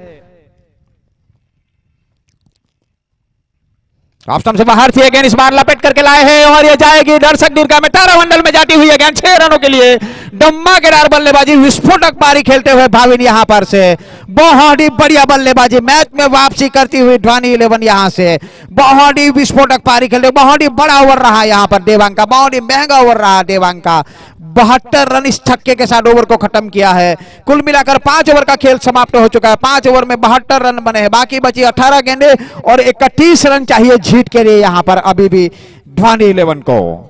A: ऑफ स्टंप से बाहर थी गेंद, इस बार लपेट करके लाए हैं और ये जाएगी दर्शक दीर्घा में, तारामंडल में जाती हुई गेंद 6 रनों के लिए। धमाकेदार बल्लेबाजी, विस्फोटक पारी खेलते हुए भाविन यहां पर से, बहुत ही बढ़िया बल्लेबाजी, मैच में वापसी करती हुई ध्वनि 11 यहां से। बहुत ही विस्फोटक पारी खेलते, बहुत ही बड़ा ओवर रहा यहां पर देवांग का, बहुत ही महंगा ओवर रहा देवांग का। 72 रन इस छक्के के साथ ओवर को खत्म किया है। कुल मिलाकर 5 ओवर का खेल समाप्त हो चुका है, 5 ओवर में 72 रन बने हैं। बाकी बची 18 गेंदे और 31 रन चाहिए जीत के लिए यहां पर अभी भी ध्वनि 11 को।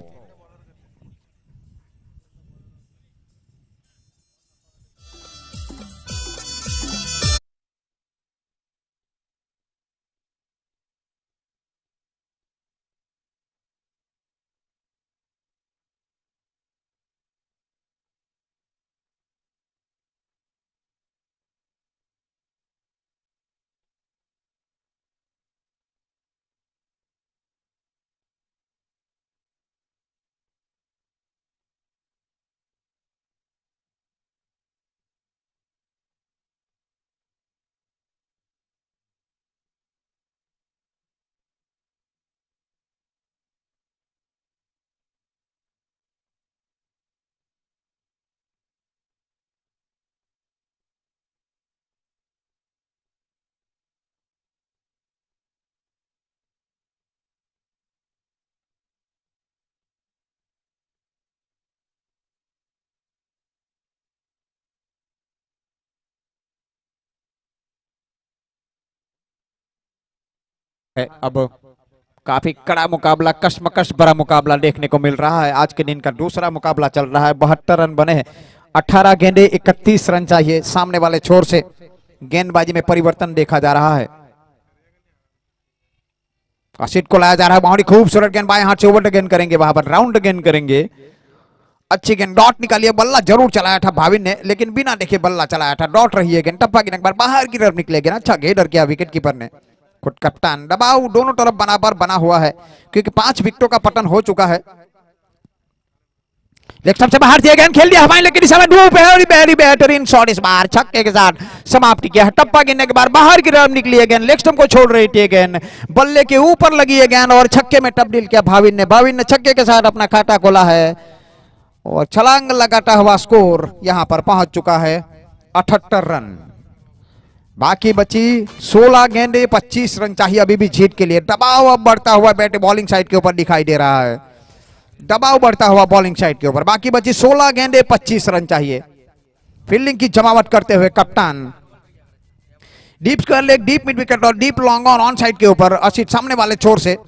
A: है अब काफी कड़ा मुकाबला, कशमकश भरा मुकाबला देखने को मिल रहा है। आज के दिन का दूसरा मुकाबला चल रहा है। 72 रन बने हैं, 18 गेंदे 31 रन चाहिए। सामने वाले छोर से गेंदबाजी में परिवर्तन देखा जा रहा है। असित को लाया जा रहा है, बहुत ही खूबसूरत गेंद बाएं हाथ से ओवर द गेंद करेंगे, वहां पर राउंड गेंद करेंगे। अच्छी गेंद, डॉट निकाली है। बल्ला जरूर चलाया था भाविन ने, लेकिन बिना देखे बल्ला चलाया था। डॉट रही है गेंद, टप्पा गिरने के बाद बाहर की तरफ निकले गेंद। अच्छा घेर किया विकेट कीपर ने। खुद कप्तान, दबाव दोनों तरफ बराबर बना हुआ है क्योंकि 5 विकेटों का पतन हो चुका है। लेग स्टंप से बाहर दिया, गेंद खेल दिया हवाई, लेकिन इस समय बेहतरीन शॉट इस बार छक्के के साथ समाप्ति किया है। टप्पा गिरने के बाद बाहर की तरफ निकली है गेंद, लेग स्टंप को छोड़ रही थी गेंद, बल्ले के ऊपर लगी है गेंद और छक्के में तब्दील किया भाविन ने। भाविन ने छक्के के साथ अपना खाता खोला है और छलांग लगाता हुआ स्कोर यहां पर पहुंच चुका है 78 रन। बाकी बची 16 गेंदे 25 रन चाहिए अभी भी जीत के लिए। दबाव अब बढ़ता हुआ बैट बॉलिंग साइड के ऊपर दिखाई दे रहा है, दबाव बढ़ता हुआ बॉलिंग साइड के ऊपर। बाकी बची 16 गेंदे 25 रन चाहिए। फील्डिंग की जमावट करते हुए कप्तान, deep square leg, deep mid wicket और डीप लॉन्ग ऑन साइड के ऊपर। असित सामने वाले छोर से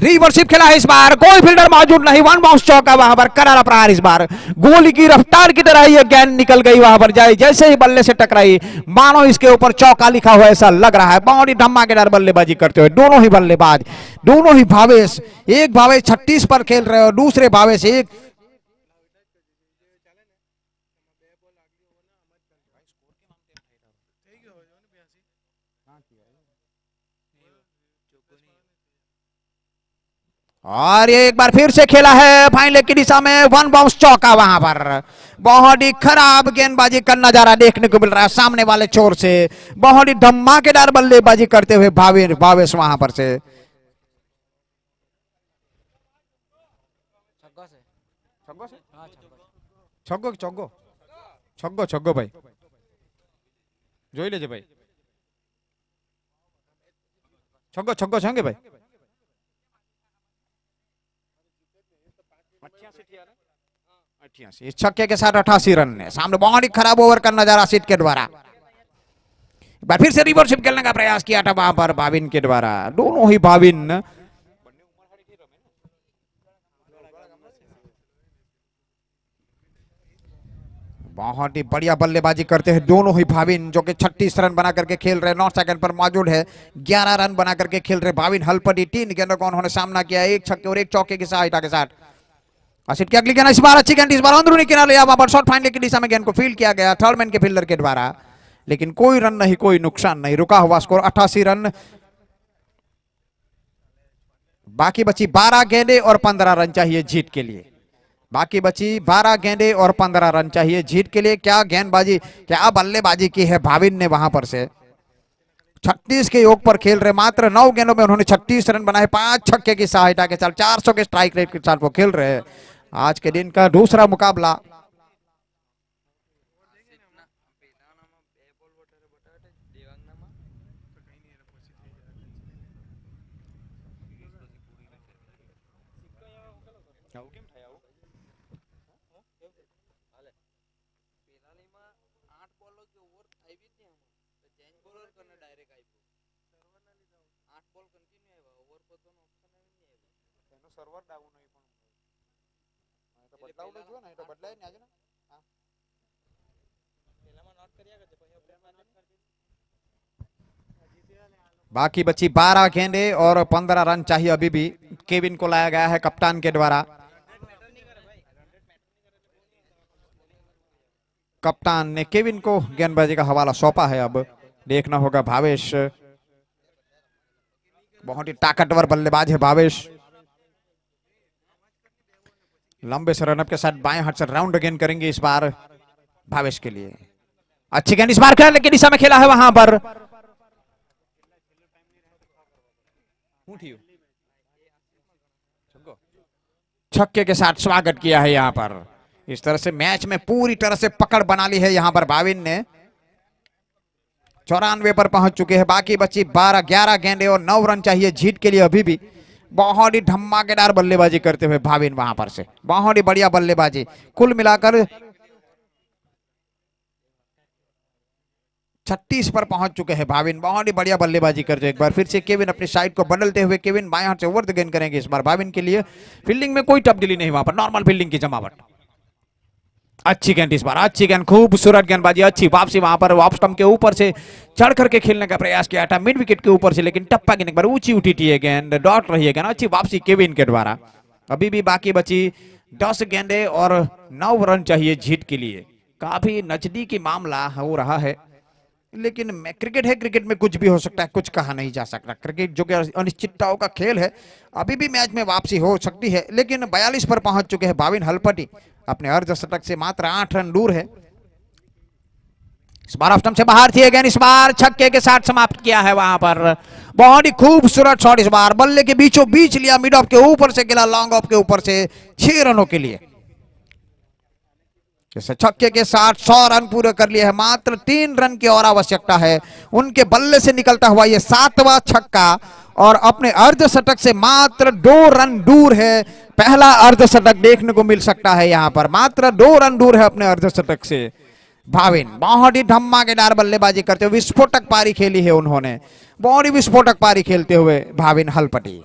A: रिवर्सिप खेला है इस बार, कोई फील्डर मौजूद नहीं, वन बाउंस चौका वहां पर, करारा प्रहार। इस बार गोली की रफ्तार की तरह ये गेंद निकल गई वहां पर, जाए जैसे ही बल्ले से टकराई मानो इसके ऊपर चौका लिखा हुआ ऐसा लग रहा है। बहुत ही धमाकेदार बल्लेबाजी करते हुए दोनों ही बल्लेबाज, दोनों ही भावेश। एक भावेश 36 पर खेल रहे और दूसरे भावेश एक और ये एक बार फिर से खेला है फाइन लेग की दिशा में, वन बाउंस चौका वहां पर। बहुत ही खराब गेंदबाजी का नजारा देखने को मिल रहा है सामने वाले छोर से। बहुत ही धमाकेदार बल्लेबाजी करते हुए भावेश वहां पर से। छग्गो छग्गो छग्गो छग्गो भाई જોઈ લેજે ભાઈ, છગ્ગો છગ્ગો છંગે ભાઈ। 88 इस छक्के के साथ 88 रन है। सामने बहुत ही खराब ओवर का नजारा असित के द्वारा। फिर से रिवर्सिप खेलने का प्रयास किया था वहां पर भाविन के द्वारा। दोनों ही भाविन बहुत ही बढ़िया बल्लेबाजी करते हैं दोनों ही भाविन, जो कि 36 रन बना करके खेल रहे, 9 सेकंड पर मौजूद है। 11 रन बना करके खेल रहे भाविन हलपटी। 3 गेंदों का उन्होंने सामना किया, एक छक्के और एक चौके की सहायता के साथ। असित की अगली गेंद इस बार अच्छी गेंद, इस बार अंदरूनी किनारे वहां पर शॉर्ट फाइनल की दिशा में गेंद को फील्ड किया गया थर्ड मैन के फील्डर के द्वारा, लेकिन कोई रन नहीं, कोई नुकसान नहीं। रुका हुआ स्कोर 88 रन। बाकी बची 12 गेंदे और 15 रन चाहिए जीत के लिए। बाकी बची 12 गेंदे और 15 रन चाहिए जीत के लिए। क्या गेंदबाजी, क्या बल्लेबाजी की है भाविन ने वहां पर से। 36 के योग पर खेल रहे, मात्र 9 गेंदों में उन्होंने 36 रन बनाए, 5 छक्के की सहायता के साथ 400 के स्ट्राइक रेट के साथ वो खेल रहे हैं। आज के दिन का दूसरा मुकाबला सर्वर डाउन नहीं तो बदलाव जो है ना तो बदलाय नहीं आज ना। हां પેલામાં નોટ કર્યા કરજો પછી આપણે નોટ કરી दीजिए। बाकी बची 12 गेंदे और 15 रन चाहिए अभी भी। केविन को लाया गया है कप्तान के द्वारा। कप्तान ने केविन को गेंदबाजी का हवाला सौंपा है। अब देखना होगा भावेश, बहुत ही ताकतवर बल्लेबाज है भावेश। लंबे से रनअप के साथ बाएं हाथ से राउंड गेंद करेंगे इस बार भावेश के लिए। अच्छी गेंद इस बार खेलने की दिशा में खेला है वहां पर। छक्के के साथ स्वागत किया है यहां पर। इस तरह से मैच में पूरी तरह से पकड़ बना ली है यहां पर भाविन ने। 94 पर पहुंच चुके हैं। बाकी बची 11 गेंदे और 9 रन चाहिए जीत के लिए अभी भी। बहुत ही धमाकेदार बल्लेबाजी करते हुए भाविन वहां पर से, बहुत ही बढ़िया बल्लेबाजी। कुल मिलाकर 36 पर पहुंच चुके हैं भाविन। बहुत ही बढ़िया बल्लेबाजी करते हैं। एक बार फिर से केविन अपनी साइड को बदलते हुए केविन बाएं हाथ से ओवर द गेंद करेंगे इस बार भाविन के लिए। फील्डिंग में कोई तब्दीली नहीं, वहां पर नॉर्मल फील्डिंग की जमावट। अच्छी गेंद इस बार, अच्छी गेंद, खूबसूरत गेंदबाजी, अच्छी वापसी, वहां पर ऑफ स्टंप के ऊपर से चढ़ करके खेलने का प्रयास किया था मिड विकेट के ऊपर से, लेकिन टप्पा गेंद पर ऊंची उठी थी गेंद, डॉट रही है गेंद। अच्छी वापसी केविन के द्वारा। अभी भी बाकी बची 10 गेंदे और 9 रन चाहिए जीत के लिए। काफी नजदीकी मामला हो रहा है, लेकिन क्रिकेट है, क्रिकेट में कुछ भी हो सकता है, कुछ कहा नहीं जा सकता। क्रिकेट जो कि अनिश्चितताओं का खेल है, अभी भी मैच में वापसी हो सकती है। लेकिन 42 पर पहुंच चुके हैं भाविन हलपटी, अपने अर्धशतक से मात्र 8 रन दूर है। इस बार ऑफ स्टंप से बाहर थी अगेन, इस बार छक्के के साथ समाप्त किया है। वहां पर बहुत ही खूबसूरत शॉट, इस बार बल्ले के बीचों बीच लिया, मिड ऑफ के ऊपर से गिरा, लॉन्ग ऑफ के ऊपर से 6 रनों के लिए। छक्के के साथ 100 रन पूरे कर लिए हैं। मात्र 3 रन की और आवश्यकता है। उनके बल्ले से निकलता हुआ ये 7वां छक्का और अपने अर्धशतक से मात्र 2 रन दूर है। पहला अर्धशतक देखने को मिल सकता है यहां पर, मात्र 2 रन दूर है अपने अर्धशतक से भाविन। बहुत ही धमाकेदार बल्लेबाजी करते हुए विस्फोटक पारी खेली है उन्होंने, बहुत ही विस्फोटक पारी खेलते हुए भाविन हलपटी।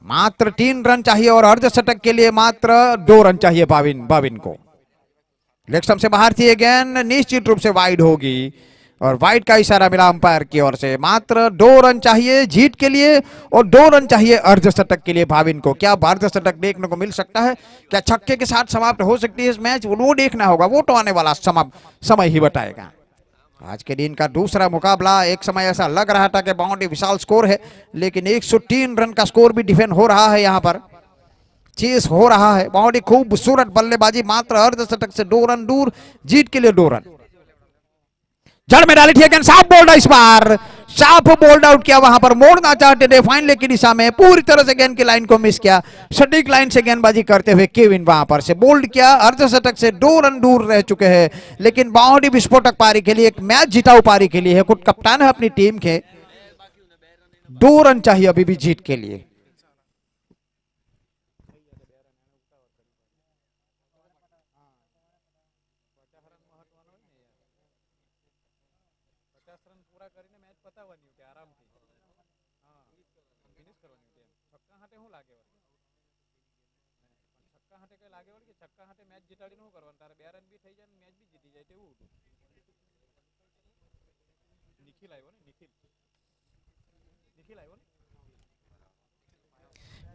A: मात्र 3 रन चाहिए और अर्धशतक के लिए मात्र 2 रन चाहिए भाविन को। लेग स्टंप से बाहर थी गेंद, निश्चित रूप से वाइड होगी और वाइड का इशारा मिला अंपायर की ओर से। मात्र 2 रन चाहिए जीत के लिए और 2 रन चाहिए अर्धशतक के लिए भाविन को। क्या अर्धशतक देखने को मिल सकता है, क्या छक्के के साथ समाप्त हो सकती है इस मैच, वो देखना होगा, वो तो आने वाला समय ही बताएगा। आज के दिन का दूसरा मुकाबला, एक समय ऐसा लग रहा था कि बहुत ही विशाल स्कोर है, लेकिन 103 रन का स्कोर भी डिफेंड हो रहा है, यहाँ पर चेस हो रहा है। बहुत ही खूबसूरत बल्लेबाजी, मात्र अर्धशतक से 2 रन दूर, जीत के लिए 2 रन। जड़ में डाली थी गेंद, साफ बोल्ड, इस बार साफ बोल्ड आउट किया। वहां पर मोड़ना चाहते थे फाइन लेग की दिशा में, पूरी तरह से गेंद की लाइन को मिस किया। सटीक लाइन से गेंदबाजी करते हुए केविन वहां पर से बोल्ड किया। अर्धशतक से 2 रन दूर रह चुके हैं, लेकिन बहुत ही विस्फोटक पारी के लिए, एक मैच जिताऊ पारी के लिए है। खुद कप्तान है अपनी टीम के, 2 रन चाहिए अभी भी जीत के लिए।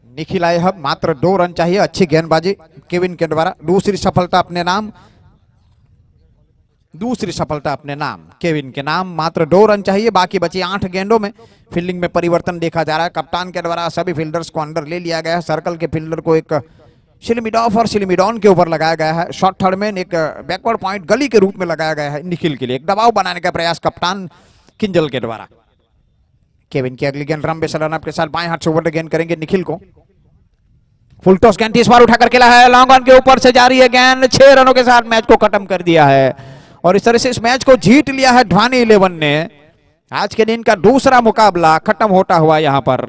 A: निखिल आए, हम मात्र 2 रन चाहिए। अच्छी गेंदबाजी केविन के द्वारा, दूसरी सफलता अपने नाम, दूसरी सफलता अपने नाम केविन के नाम। मात्र 2 रन चाहिए, बाकी बची 8 गेंदों में। फील्डिंग में परिवर्तन देखा जा रहा है, कप्तान के द्वारा सभी फील्डर्स को अंदर ले लिया गया है। सर्कल के फील्डर को एक स्लिमिड ऑफ और स्लिमिड ऑन के ऊपर लगाया गया है। शॉर्ट थर्ड में एक बैकवर्ड पॉइंट गली के रूप में लगाया गया है निखिल के लिए। एक दबाव बनाने का प्रयास कप्तान किंजल के द्वारा। केविन की अगली गेंद रन रनअप के साथ बाएं हाथ से ओवर गेंद करेंगे निखिल को। फुल टॉस गेंद इस बार उठा कर खेला है, लॉन्ग ऑन के ऊपर से जा रही है गेंद, 6 रनों के साथ मैच को खत्म कर दिया है और इस तरह से इस मैच को जीत लिया है ध्वनि 11 ने। आज के दिन का दूसरा मुकाबला खत्म होता हुआ यहां पर